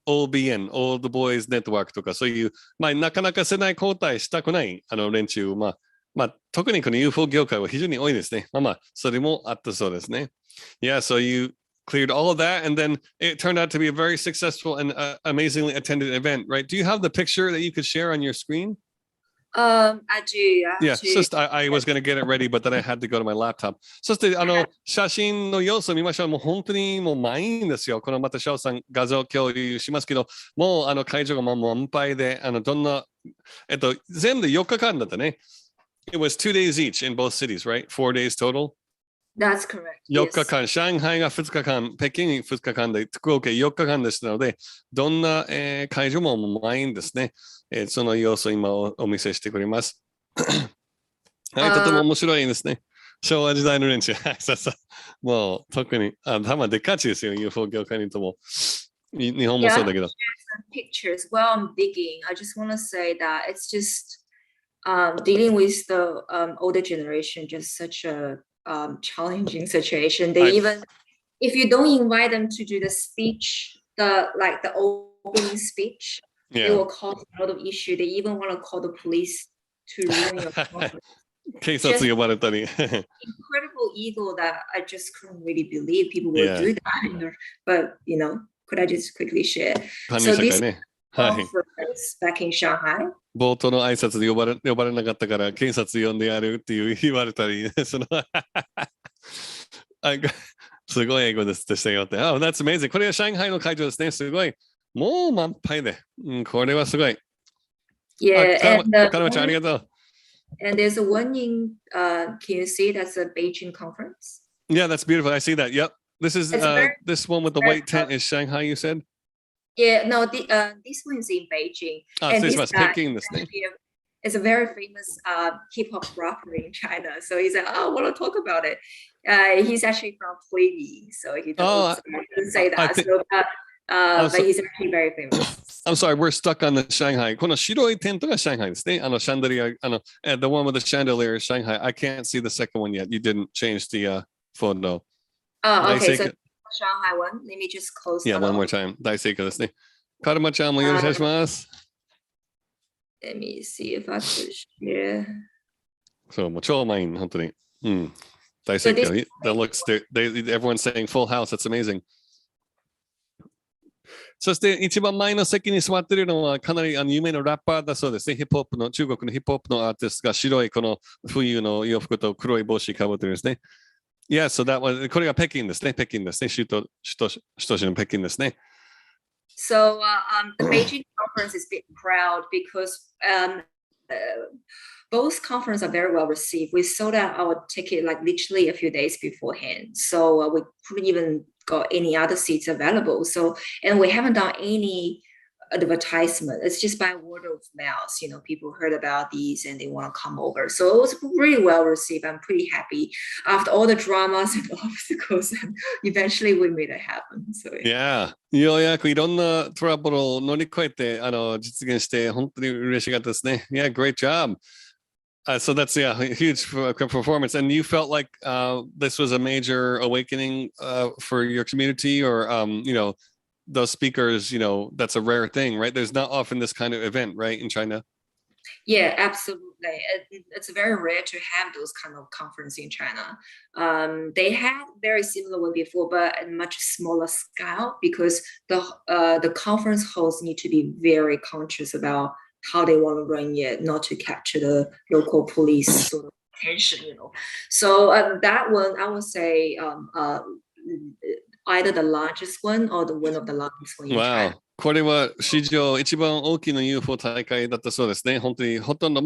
OBN、Old Boys Network とかそういう、なかなか世代交代したくない連中、特にこの UFO 業界は非常に多いですね。それもあったそうですね。Yeah, so you cleared all of that, and then it turned out to be a very successful and amazingly attended event, right? Do you have the picture that you could share on your screen? I do. Yeah, just I was going to get it ready, but then I had to go to my laptop. そして写真の様子を見ましょう。もう本当にもう満員ですよ。このまたシャオさん画像共有しますけど、もう会場がもう満杯で、どんな、全部で4日間だったね。It was 2 days each in both cities, right? 4 days total? That's correct. 4日間、上海が2日間、北京2日間で、福岡4日間でしたので、どんな、会場も満員ですね。その様子を今お見せしてくれます。はい、とても面白いですね。昭和時代の連中。もう特に、頭でかちですよ、UFO 業界にとも。日本もそうだけど。Pictures. While I'm digging, I just want to say that it's just dealing with the older generation, just such a challenging situation. They even if you don't invite them to do the speech, the opening speech, they will cause a lot of issue. They even want to call the police to ruin your conference. 警察呼ばれたり。incredible ego that I just couldn't really believe people would do that. But could I just quickly share? So this conference back in Shanghai. 冒頭の挨拶で呼ばれなかったから警察呼んでやるって言われたり、すごい英語でしたよって。Oh, that's amazing. これは上海の会場ですね。すごい。もう満杯で。これはすごい。Yeah,カちゃんありがとう。And there's one in, can you see that's a Beijing conference? Yeah, that's beautiful. I see that. Yep. This is this one with the white tent is Shanghai, you said? Yeah, no, this one is in Beijing. And this Peking, this thing. It's a very famous hip hop rapper in China. So he said, I want to talk about it. He's actually from Huili, so he doesn't say that. But he's actually very famous. I'm sorry, we're stuck on the Shanghai. この白いテントが上海ですね。シャンデリア、the one with the chandelier is Shanghai. I can't see the second one yet. You didn't change the photo. Oh, okay. So Shanghai one. Let me just close. Yeah, one more time. 大成功ですね。カルマちゃんもよろしくお願いします。Let me see if I could share. そう、もう超満員、本当に。大成功。That looks, everyone's saying full house. That's amazing. そして一番前の席に座っているのはかなり有名なラッパーだそうですね。ヒップホップの中国のヒップホップのアーティストが白いこの冬の洋服と黒い帽子かぶってるんですね。Yeah, so that was これが北京ですね。北京ですね。首都市の北京ですね。So the Beijing conference is a bit proud because both conferences are very well received. We sold out our ticket like literally a few days beforehand. So we couldn't even got any other seats available. So, and we haven't done any advertisement. It's just by word of mouth. People heard about these and they want to come over. So it was really well received. I'm pretty happy after all the dramas and obstacles. And eventually we made it happen. So yeah. ようやくいろんなトラブルを乗り越えて実現して本当に嬉しかったですね。Yeah, great job. So that's a huge performance, and you felt like this was a major awakening for your community, or those speakers. That's a rare thing, right? There's not often this kind of event, right, in China. Yeah, absolutely. It's very rare to have those kind of conference in China. They had very similar one before, but at much smaller scale because the conference hosts need to be very conscious about how they want to run it, not to capture the local police sort of attention, So that one, I would say either the largest one or the one of the largest one in China. これは史上一番大きな UFO 大会だったそうですね。本当にほとんど、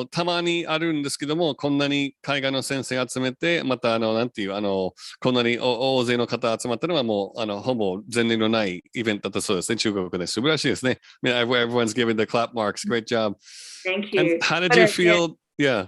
たまにあるんですけども、こんなに海外の先生集めて、またなんていう、こんなに大勢の方集まったのはもう、ほぼ前例のないイベントだったそうですね。中国で素晴らしいですね。Everyone's giving the clap marks. Great job. Thank you. And how did you feel? Yeah.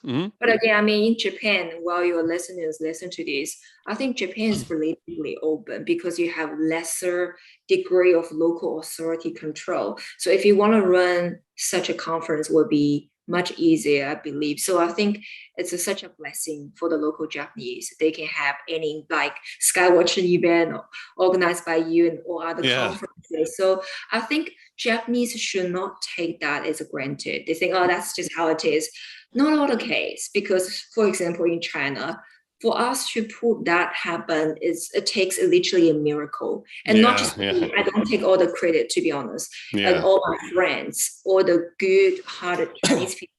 But again, in Japan, while your listeners listen to this, I think Japan is relatively open because you have lesser degree of local authority control. So if you want to run such a conference, it would be much easier, I believe. So I think it's such a blessing for the local Japanese. They can have any like skywatching event organized by you and or other conferences. So I think Japanese should not take that as granted. They think, that's just how it is. Not all the case, because for example, in China, for us to put that happen, it takes literally a miracle. And not just me, I don't take all the credit, to be honest. And all my friends, all the good-hearted Chinese people.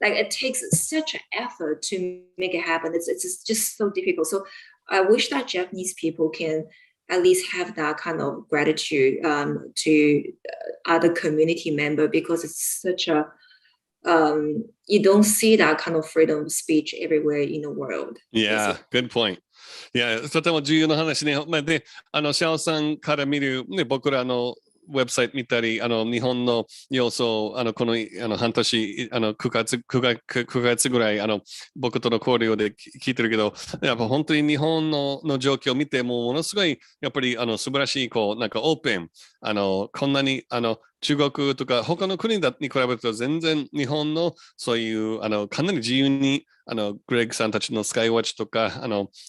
Like it takes such an effort to make it happen. It's just so difficult. So I wish that Japanese people can at least have that kind of gratitude to other community member, because it's such a you don't see that kind of freedom of speech everywhere in the world. Yeah, good point. Yeah, とても重要な話ね。で、シャオさんから見る、僕らウェブサイト見たり、日本の様子を、この、半年、9月ぐらい、僕との交流で聞いてるけど、やっぱ本当に日本の状況を見て、ものすごい、やっぱり、素晴らしい、なんかオープン、こんなに、中国とか他の国に比べると全然日本のそういうかなり自由にグレッグさんたちのスカイウォッチとか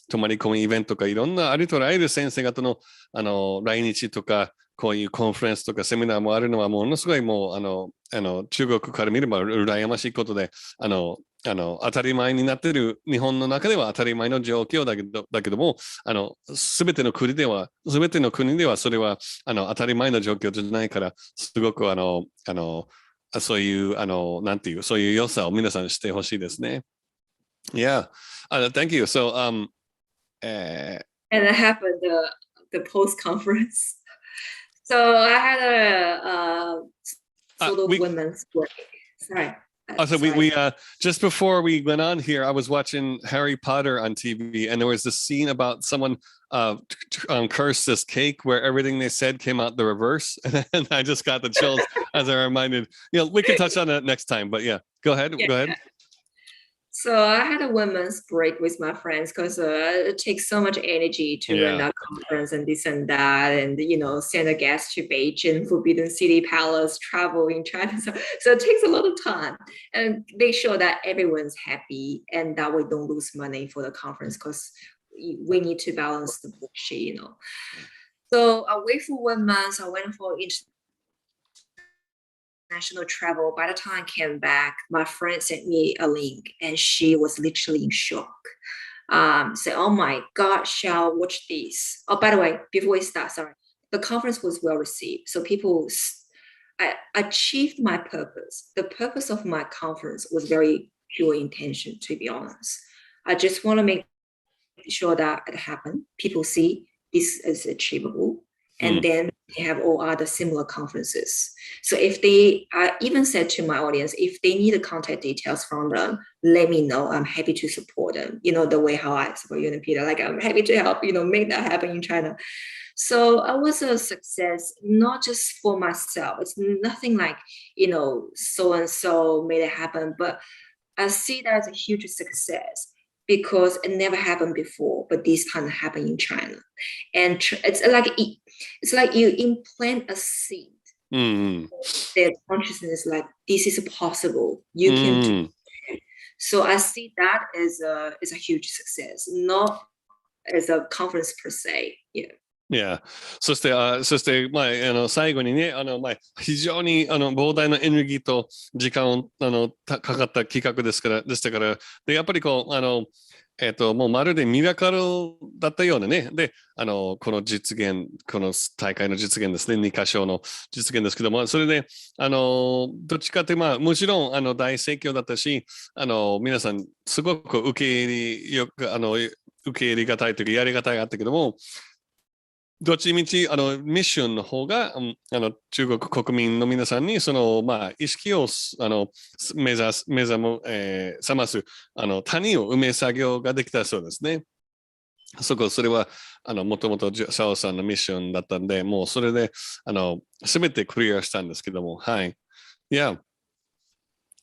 泊まり込みイベントとかいろんなありとあらゆる先生方の来日とかこういうコンフェレンスとかセミナーもあるのはものすごいもう中国から見れば羨ましいことで当たり前になっている日本の中では当たり前の状況だけどもすべての国ではそれは当たり前の状況じゃないからすごくそういうなんていうそういう良さを皆さんしてほしいですね。Yeah, thank you. So and I happened the post conference. So I had a sort of women's break. Sorry. So we just before we went on here, I was watching Harry Potter on TV, and there was this scene about someone cursed this cake where everything they said came out the reverse, and I just got the chills as I reminded. We can touch on that next time, but yeah, go ahead. Yeah. Go ahead. So I had a women's break with my friends because it takes so much energy to run that conference and this and that, and send a guest to Beijing, Forbidden City Palace, travel in China. So it takes a lot of time, and make sure that everyone's happy and that we don't lose money for the conference because we need to balance the bullshit. So I wait for 1 month. I went for international travel. By the time I came back, my friend sent me a link and she was literally in shock. Said, oh my God, Xiao, watch this. Oh, by the way, before we start, sorry, the conference was well received. So I achieved my purpose. The purpose of my conference was very pure intention, to be honest. I just want to make sure that it happened. People see this is achievable. And then they have all other similar conferences. So I even said to my audience, if they need the contact details from them, let me know. I'm happy to support them. The way how I support you and Peter, like I'm happy to help, make that happen in China. So it was a success, not just for myself. It's nothing like, so-and-so made it happen, but I see that as a huge success. Because it never happened before, but this time happened in China, and it's like you implant a seed. Their consciousness like this is possible. You can do it. So I see that as a huge success, not as a conference per se. Yeah. そして、最後にね、非常に膨大なエネルギーと時間をかかった企画でしたから、でやっぱりもうまるでミラクルだったようなね、で、この大会の実現ですね、2カ所の実現ですけども、それで、どっちかって、もちろん、大盛況だったし、皆さん、すごく受け入れがたいというか、やりがたいあったけども、どっちみちミッションの方が中国国民の皆さんに意識を目覚ます谷を埋め作業ができたそうですね。それはもともとシャオさんのミッションだったんで、もうそれで全てクリアしたんですけども、はい。Yeah.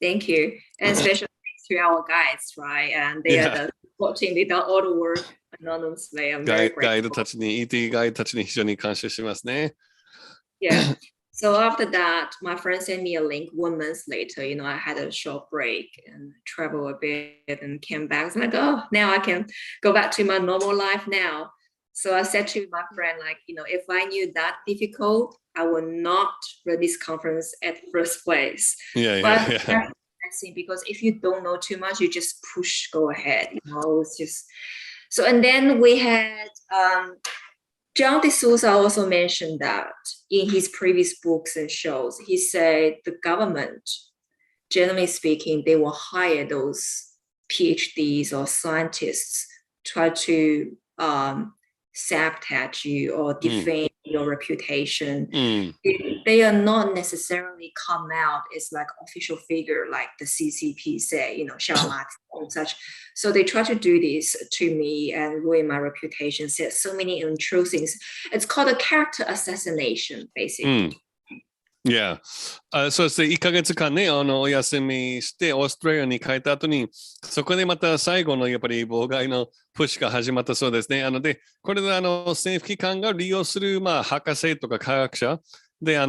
Thank you. And special thanks to our guides, right? And they are supporting the all the work. Anonymously, I'm very grateful. ガイドたちに ET ガイドたちに非常に感謝しますね。Yeah. So after that, my friend sent me a link 1 month later. I had a short break and travel a bit and came back. I was like, oh, now I can go back to my normal life now. So I said to my friend, like, if I knew that difficult, I would not run this conference at first place. Yeah. Because if you don't know too much, you just go ahead. It's just. So, and then we had John D'Souza also mentioned that in his previous books and shows, he said the government, generally speaking, they will hire those PhDs or scientists, try to sabotage you or defame your reputation. They are not necessarily come out as like official figure like the CCP say, Xiao Ma and such. So they try to do this to me and ruin my reputation, said so many untrue things. It's called a character assassination, basically. Yeah. そして1ヶ月間ね、お休みして、オーストラリアに帰った後に、そこでまた最後のやっぱり妨害のプッシュが始まったそうですね。で、これで政府機関が利用する、博士とか科学者で、あ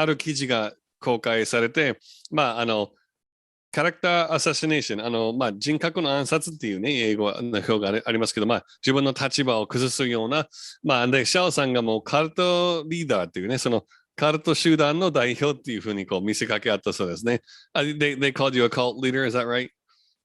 る記事が公開されて、キャラクターアサシネーション、人格の暗殺っていうね、英語の表がありますけど、自分の立場を崩すような、で、シャオさんがもうカルトリーダーっていうね、そのカルト集団の代表っていうふうにこう見せかけあったそうですね。They called you a cult leader, is that right?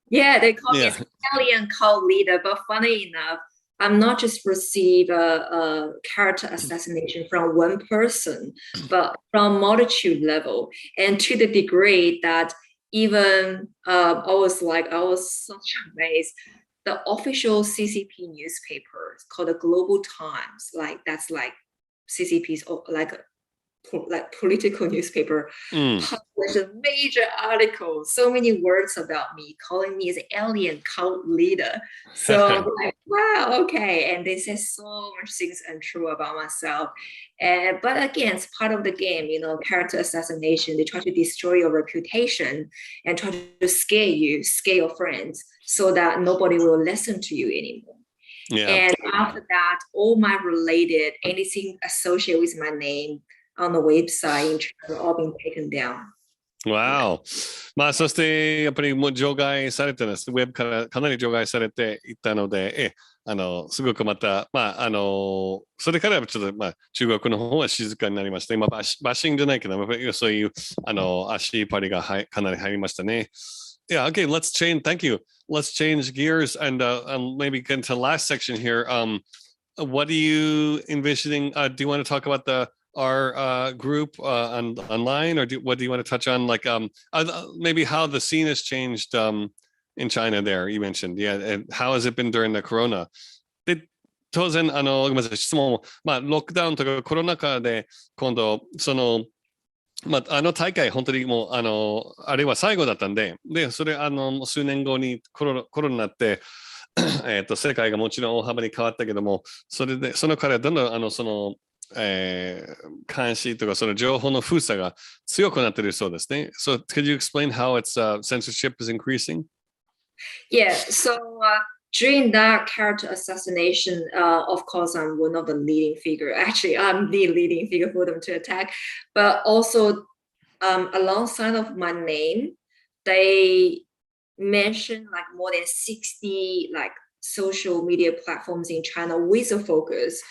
Yeah, they call me an alien cult leader, but funny enough, I'm not just receive a character assassination from one person, but from multitude level, and to the degree that even I was such amazed. The official CCP newspaper called the Global Times, that's like CCP's like political newspaper, published a major article, so many words about me, calling me as an alien cult leader. So I'm like, wow, okay. And they say so much things untrue about myself. But again, it's part of the game, character assassination. They try to destroy your reputation and try to scare you, scare your friends, so that nobody will listen to you anymore. Yeah. And after that, all my related, anything associated with my name, on the website all been taken down. Wow. そしてやっぱりもう除外されてます。ウェブからかなり除外されていったので、すごくまた、それからちょっと、中国の方は静かになりました。今、バッシングじゃないけど、そういう、足パリがかなり入りましたね。Yeah, okay, thank you. Let's change gears and maybe get into the last section here. What are you envisioning? Do you want to talk about our group online, or what do you want to touch on, like maybe how the scene has changed in China there, you mentioned, and how has it been during the corona? で、当然ごめんなさい、質問も、ロックダウンとかコロナ禍で今度大会本当にもうあれは最後だったんで、それ数年後にコロナになって世界がもちろん大幅に変わったけども、そのからどんどん監視とかその情報の封鎖が強くなっているそうですね。So could you explain how its censorship is increasing? Yeah, so during that character assassination, of course, I'm one of the leading figure. Actually, I'm the leading figure for them to attack. But also, alongside of my name, they mentioned like more than 60 like social media platforms in China with a focus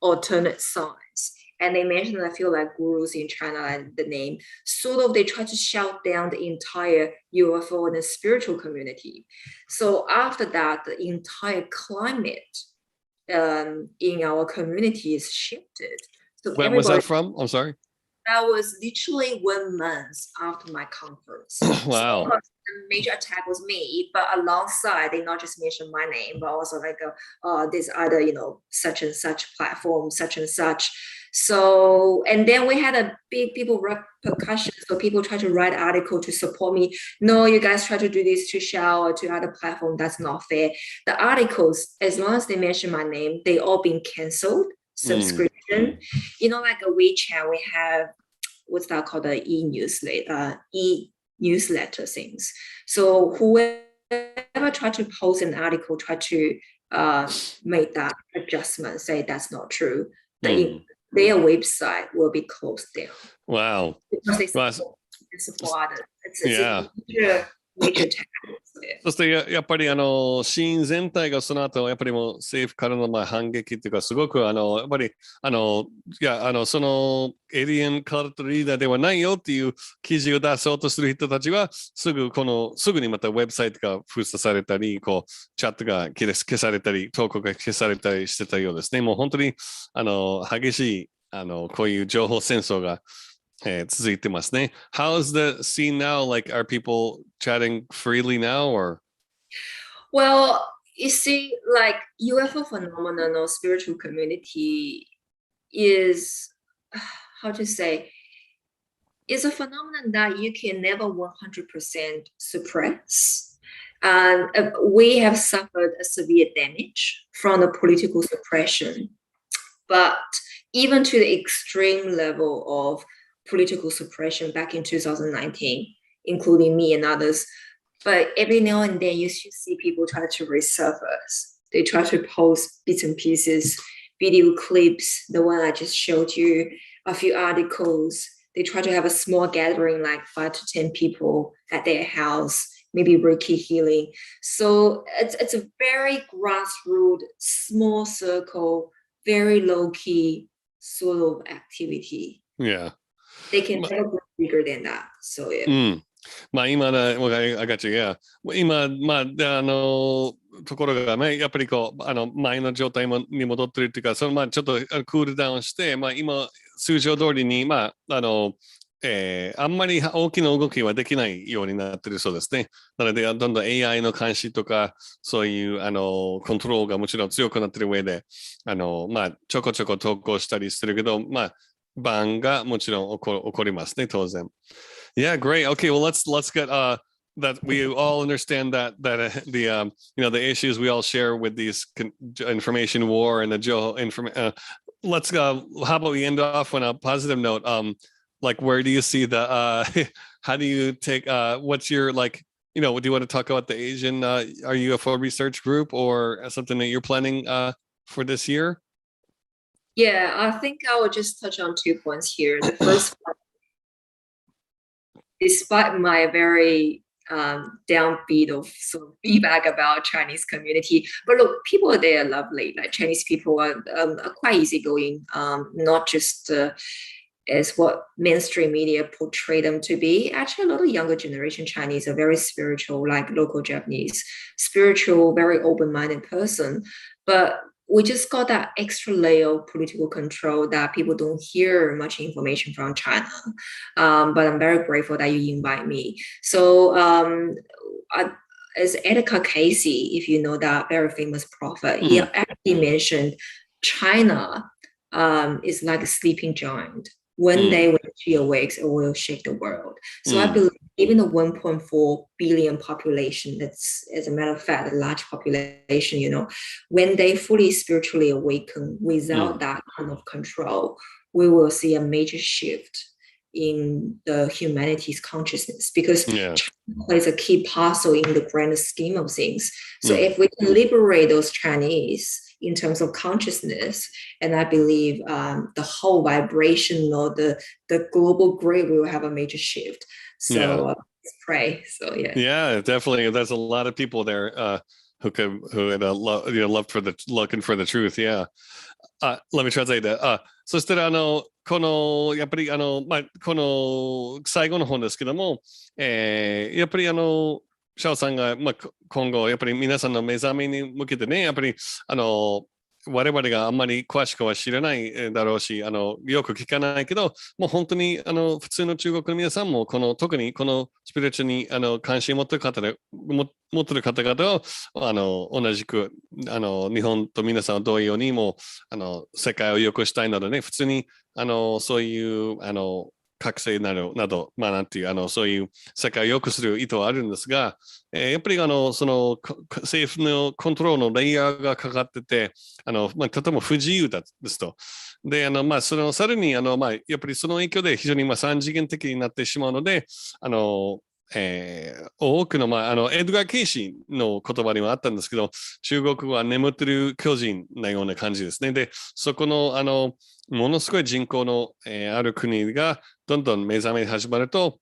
alternate science. And they mentioned, I feel like gurus in China and the name, sort of they try to shout down the entire UFO and the spiritual community. So after that, the entire climate in our community is shifted. So when was that from? I'm sorry. That was literally 1 month after my conference. Wow. So, the major attack was me, but alongside they not just mentioned my name, but also like this other, such and such platform, such and such. So, and then we had a big people repercussion. So people try to write article to support me. No, you guys try to do this to Shao or to other platform. That's not fair. The articles, as long as they mention my name, they all been canceled. Subscription. Like a WeChat, we have what's that called, the e-newsletter things. So whoever try to post an article, try to make that adjustment, say that's not true, their website will be closed down. Wow. Because they support it. It's a major task. そしてやっぱりシーン全体がその後やっぱりもう政府からの反撃っていうかすごくやっぱりそのエリアンカルトリーダーではないよっていう記事を出そうとする人たちはすぐにまたウェブサイトが封鎖されたりチャットが消されたり投稿が消されたりしてたようですね。もう本当に激しいこういう情報戦争が続いてますね。How is the scene now? Like, are people chatting freely now, or? Well, you see, like UFO phenomenon or spiritual community is, how to say, is a phenomenon that you can never 100% suppress. And we have suffered a severe damage from the political suppression. But even to the extreme level of political suppression back in 2019, including me and others, but every now and then you should see people try to resurface. They try to post bits and pieces, video clips, the one I just showed you, a few articles. They try to have a small gathering, like 5 to 10 people at their house, maybe Reiki healing. So it's a very grassroots, small circle, very low-key sort of activity. Yeah. They can never go bigger than that. So yeah. まあ今だ、I got you, yeah. 今、まあ、ところがね、やっぱりこう、前の状態に戻ってるっていうか、まあちょっとクールダウンして、まあ今、通常通りに、まあ、あんまり大きな動きはできないようになってるそうですね。なので、どんどん AI の監視とか、そういう、コントロールがもちろん強くなってる上で、まあ、ちょこちょこ投稿したりしてるけど、まあ、バンがもちろん起こりますね、当然。Yeah, great. Okay, well, let's get that we all understand that the the issues we all share with these information war and the information. Let's go. How about we end off on a positive note? Like, where do you see the? How do you take? What's your like? Do you want to talk about the Asian UFO research group or something that you're planning for this year? Yeah, I think I will just touch on 2 points here. The first one, despite my very downbeat of sort of feedback about Chinese community, but look, people there are lovely. Like Chinese people are quite easygoing, not just as what mainstream media portray them to be. Actually, a lot of younger generation Chinese are very spiritual, like local Japanese, spiritual, very open-minded person. But we just got that extra layer of political control that people don't hear much information from China. But I'm very grateful that you invite me. So as Edgar Casey, if you know that very famous prophet, he actually mentioned China is like a sleeping giant. One day when she awakes, it will shake the world. So I believe even the 1.4 billion population, that's, as a matter of fact, a large population, when they fully spiritually awaken without that kind of control, we will see a major shift in the humanity's consciousness, because China plays a key parcel in the grand scheme of things. So if we can liberate those Chinese in terms of consciousness, and I believe the whole vibration or the global grid will have a major shift. So let's pray. So yeah, definitely. There's a lot of people there who would love for looking for the truth. Yeah. Let me translate that. そしたらこのやっぱりまあこの最後の本ですけども、やっぱりシャオさんが、まあ、今後やっぱり皆さんの目覚めに向けてね、やっぱり我々があんまり詳しくは知らないだろうし、よく聞かないけど、もう本当に普通の中国の皆さんも特にこのスピリチュアルに関心を持っている方々を同じく日本と皆さん同様にも世界を良くしたいのでね、普通にそういう覚醒など、まあなんていうそういう世界を良くする意図はあるんですが、やっぱりその政府のコントロールのレイヤーがかかってて、まあ、とても不自由ですと。で、まあ、さらにまあ、やっぱりその影響で非常に三次元的になってしまうので、多くの、まあ、エドガー・ケイシーの言葉にはあったんですけど、中国語は眠ってる巨人のような感じですね。で、そこのものすごい人口の、ある国がどんどん目覚め始まると、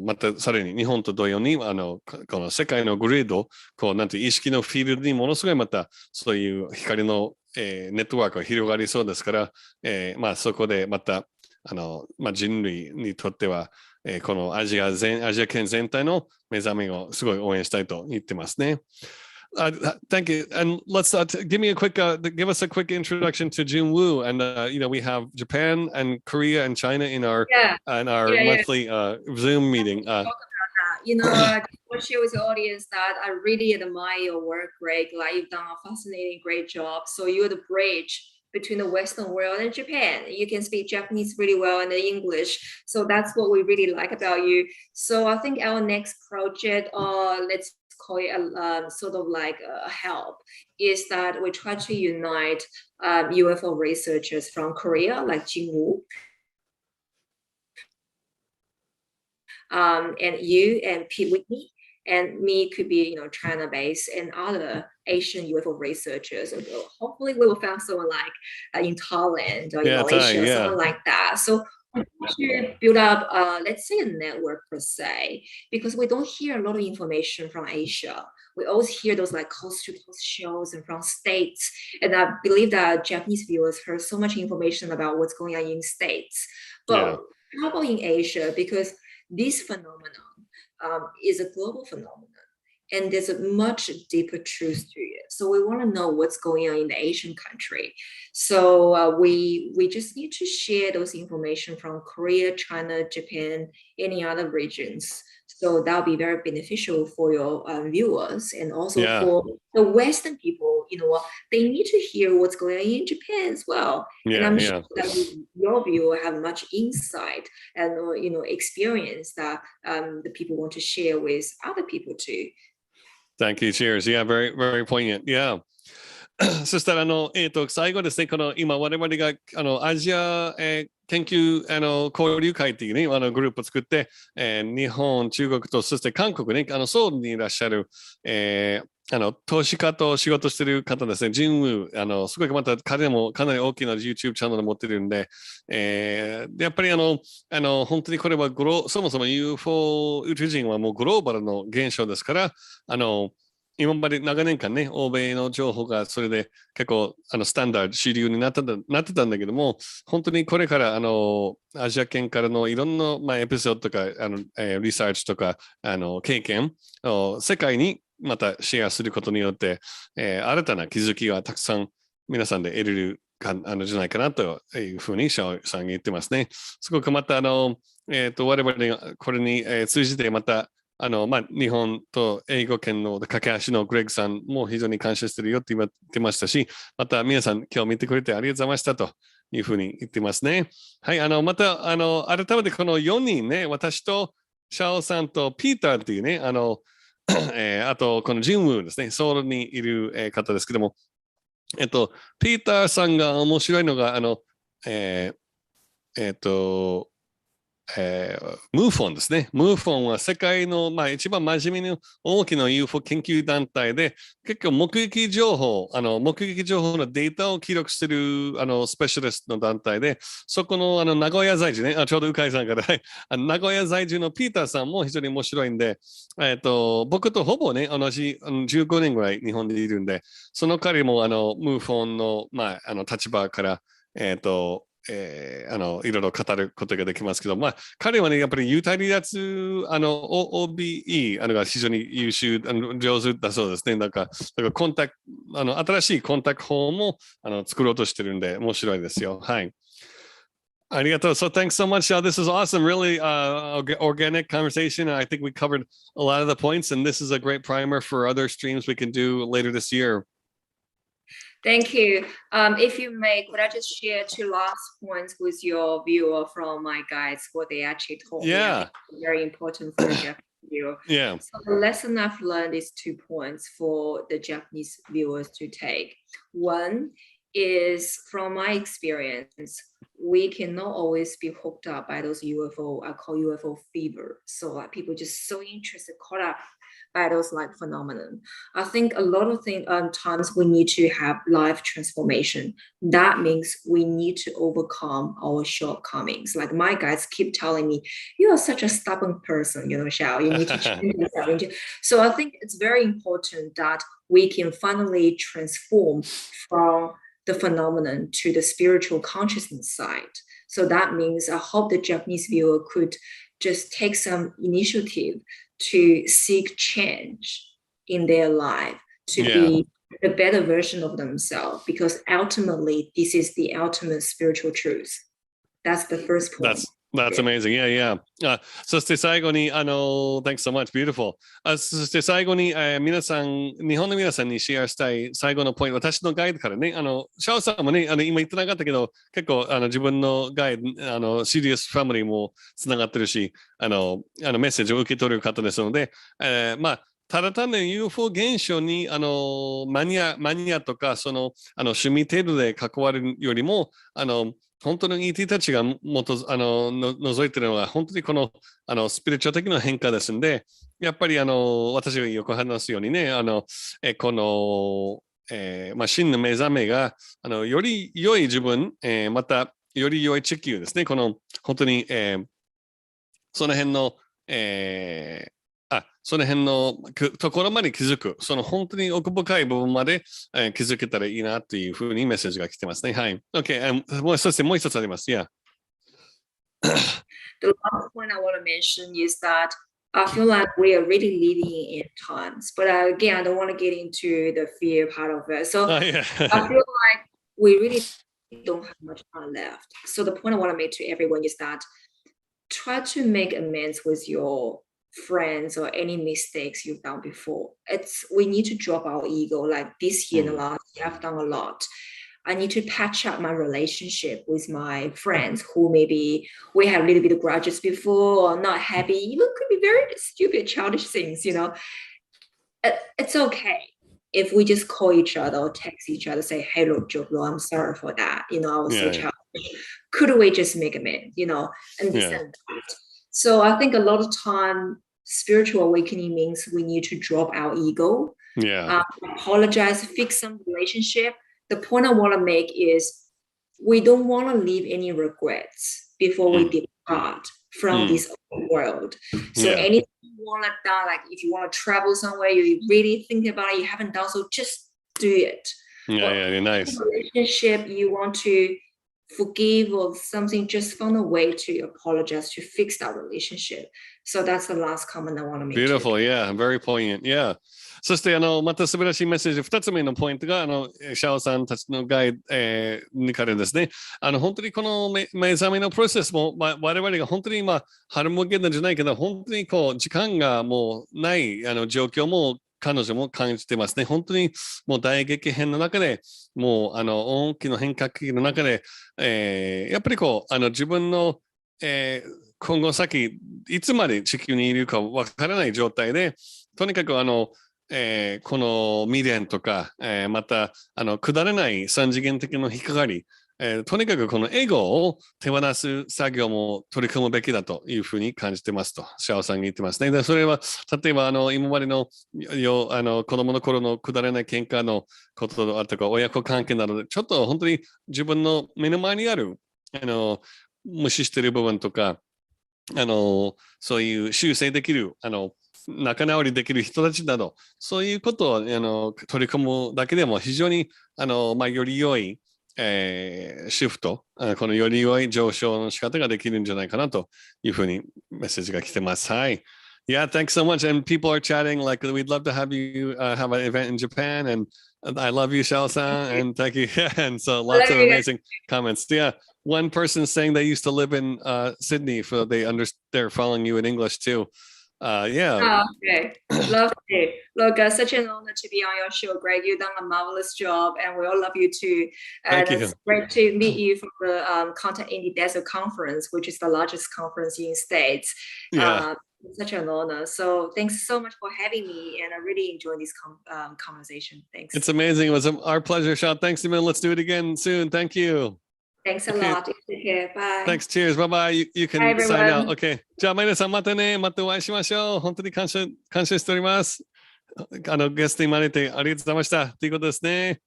またさらに日本と同様にこの世界のグリッド、なんて意識のフィールドにものすごいまたそういう光の、ネットワークが広がりそうですから、まあ、そこでまたまあ、人類にとっては、このアジア圏全体の目覚めをすごい応援したいと言ってますね。Thank you. And let's give us a quick introduction to Jun Woo. And we have Japan and Korea and China in our monthly Zoom meeting. I want to share with the audience that I really admire your work, Greg. Like you've done a fascinating, great job. So you're the bridge between the Western world and Japan. You can speak Japanese really well and English. So that's what we really like about you. So I think our next project, let's call it a sort of like a help, is that we try to unite UFO researchers from Korea, like Jinwoo, and you and Pete Whitney. And me could be, China-based and other Asian UFO researchers. And hopefully we will find someone like in Thailand or in Malaysia, someone like that. So we want to build up, let's say, a network per se, because we don't hear a lot of information from Asia. We always hear those like coast-to-coast shows and from states. And I believe that Japanese viewers heard so much information about what's going on in states. But how about in Asia? Because this phenomenon is a global phenomenon, and there's a much deeper truth to it. So we want to know what's going on in the Asian country. So we just need to share those information from Korea, China, Japan, any other regions. So that'll be very beneficial for your viewers, and also for the Western people. They need to hear what's going on in Japan as well. And I'm sure that your viewer have much insight and experience that the people want to share with other people too. Thank you. Cheers. Yeah, very, very poignant. Yeah. そしたら最後ですね、今我々がアジア、研究交流会っていうねグループを作って、日本、中国とそして韓国ねソウルにいらっしゃる、投資家と仕事してる方ですね、ジンウー、すごいまた彼もかなり大きな YouTube チャンネル持ってるんで、やっぱり本当にこれはそもそも UFO 宇宙人はもうグローバルの現象ですから、今まで長年間ね、欧米の情報がそれで結構スタンダード、主流になってたんだけども、本当にこれからアジア圏からのいろんな、エピソードとかリサーチとか経験を世界にまたシェアすることによって、新たな気づきがたくさん皆さんで得れるじゃないかなというふうにシャオさんが言ってますね。すごくまた我々がこれに通じてまた日本と英語圏の架け橋のグレッグさんも非常に感謝してるよって言ってましたし、また皆さん今日見てくれてありがとうございましたというふうに言ってますね。はい、また改めてこの4人ね、私とシャオさんとピーターっていうね、あとこのジンウーですね、ソウルにいる方ですけども、ピーターさんが面白いのがムーフォンですね。ムーフォンは世界の、一番真面目な大きな UFO 研究団体で、結構目撃情報のデータを記録するスペシャリストの団体で、そこの名古屋在住ね、ちょうど鵜飼さんから名古屋在住のピーターさんも非常に面白いんで、僕とほぼね、同じ15年ぐらい日本でいるんで、その彼もムーフォンの、立場から、いろいろ語ることができますけど、彼はね、やっぱり幽体離脱、OBE が非常に優秀、上手だそうですね。だから新しいコンタクト法も作ろうとしてるんで、面白いですよ。はい。ありがとう。So thanks so much. This is awesome. Really organic conversation. I think we covered a lot of the points, and this is a great primer for other streams we can do later this year. Thank you. If you may, could I just share 2 last points with your viewer from my guides, what they actually told me? Very important for the Japanese viewer. So the lesson I've learned is 2 points for the Japanese viewers to take. One is, from my experience, we cannot always be hooked up by those UFO, I call UFO fever. So people just so interested, caught up by those like phenomenon. I think a lot of times we need to have life transformation. That means we need to overcome our shortcomings. Like my guides keep telling me, you are such a stubborn person, Xiao, you need to change yourself. So I think it's very important that we can finally transform from the phenomenon to the spiritual consciousness side. So that means I hope the Japanese viewer could just take some initiative to seek change in their life, to be the better version of themselves, because ultimately this is the ultimate spiritual truth. That's the first point. That's amazing. Yeah, yeah. そして最後に、Thanks so much. Beautiful. そして最後に、皆さん、日本の皆さんにシェアしたい最後のポイント、私のガイドからね、シャオさんもね、今言ってなかったけど、結構自分のガイド、シリアスファミリーもつながってるし、メッセージを受け取る方ですので、ただ単に UFO 現象にマニアとか趣味程度で関わるよりも本当に ET たちが覗いているのは本当にこのスピリチュアル的な変化ですので、やっぱり私がよく話すようにね、この、真の目覚めがより良い自分、またより良い地球ですね。この本当に、その辺の、その辺のところまで気づく、その本当に奥深い部分まで、気づけたらいいなというふうにメッセージが来てますね。はい。OK、そしてもう一つあります。Yeah. The last point I want to mention is that I feel like we are really living in times, but again, I don't want to get into the fear part of it. So yeah. I feel like we really don't have much time left. So the point I want to make to everyone is that try to make amends with your friends or any mistakes you've done before. We need to drop our ego. Like this year and the last year, I've done a lot. I need to patch up my relationship with my friends who maybe we have a little bit of grudges before or not happy. Even could be very stupid, childish things, you know. It's okay if we just call each other or text each other, say, hey, look, Joe, I'm sorry for that. You know, I was so childish. Could we just make amends, you know, and this and that. So I think a lot of time, spiritual awakening means we need to drop our ego, apologize, fix some relationship. The point I want to make is we don't want to leave any regrets before we depart from this world. So anything you want to do, like if you want to travel somewhere, you really think about it, you haven't done so, just do it. Nice. Relationship you want to forgive or something, just find a way to apologize to fix that relationship. So that's the last comment I want to make. Beautiful, yeah, very poignant, yeah. そしてまた素晴らしいメッセージ2つ目のポイントがシャオさんたちのガイド、からですね、本当にこの目覚めのプロセスも、我々が本当に今ハルモゲンなんじゃないけど、本当にこう時間がもうない状況も彼女も感じてますね。本当にもう大激変の中で、もう大きな変化期の中で、やっぱりこう自分の、今後先いつまで地球にいるかわからない状態で、とにかくこの未練とか、またくだらない三次元的な引っかかり、とにかくこのエゴを手放す作業も取り組むべきだというふうに感じてますと、シャオさんが言ってますね。でそれは、例えば今までの子供の頃のくだらない喧嘩のこととか、親子関係などで、ちょっと本当に自分の目の前にある無視している部分とか、そういう修正できる、仲直りできる人たちなど、そういうことを取り組むだけでも非常により良いシフト、このより良い上昇の仕方ができるんじゃないかなというふうにメッセージが来てます。はい。Yeah, thanks so much. And people are chatting like we'd love to have you have an event in Japan. And I love you, Shao-san. And thank you. And so lots of amazing comments. Yeah. One person saying they used to live in Sydney, so they're following you in English too. Yeah. Oh, okay. Love to. Look, such an honor to be on your show, Greg. You've done a marvelous job, and we all love you too. And it's great to meet you from the Content Indie Desert Conference, which is the largest conference in the States. Yeah. Such an honor. So thanks so much for having me, and I really enjoyed this conversation. Thanks. It's amazing. It was our pleasure, Shao. Thanks, man. Let's do it again soon. Thank you. Thanks a lot. Take care. Bye. Thanks. Cheers. Bye bye. You can Bye, sign out. everyone. Okay. じゃあ、皆さんまたね。またお会いしましょう。本当に感謝しております。ゲストに招いてありがとうございました。ということですね。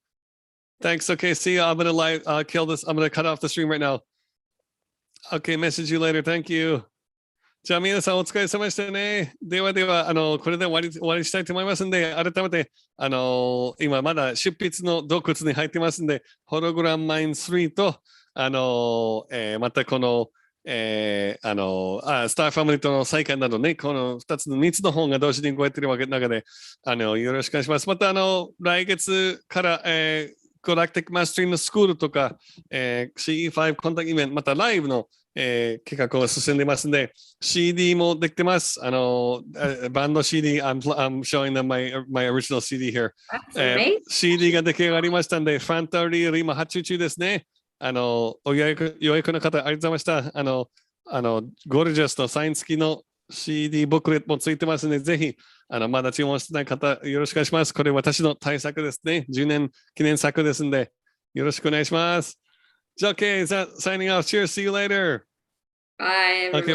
Thanks. Okay. See you. I'm gonna kill this. I'm gonna cut off the stream right now. Okay. Message you later. Thank you. じゃあ皆さんお疲れ様でしたね。ではでは、これで終わりしたいと思いますんで、改めて、今まだ執筆の洞窟に入ってますんで、ホログラムマイン3と、またこの、スターファミリーとの再会などね、この3つの本が同時に動いているわけの中で、よろしくお願いします。また、来月から、Galactic Mastering のスクールとか、CE5 コンタクトイベント、またライブの企画を進んでますんで、CD もできてます。バンド CD、I'm showing them my original CD here。CD が出来上がりましたんで、fanta-REAL 今発注中ですね。予約の方、ありがとうございました。ゴルジャスとサイン付きの CD ボックレットもついてますので、ぜひ、まだ注文してない方、よろしくお願いします。これ私の対策ですね。10年記念作ですんで、よろしくお願いします。じゃあ、OK、signing off. Cheers. See you later. Bye. Okay.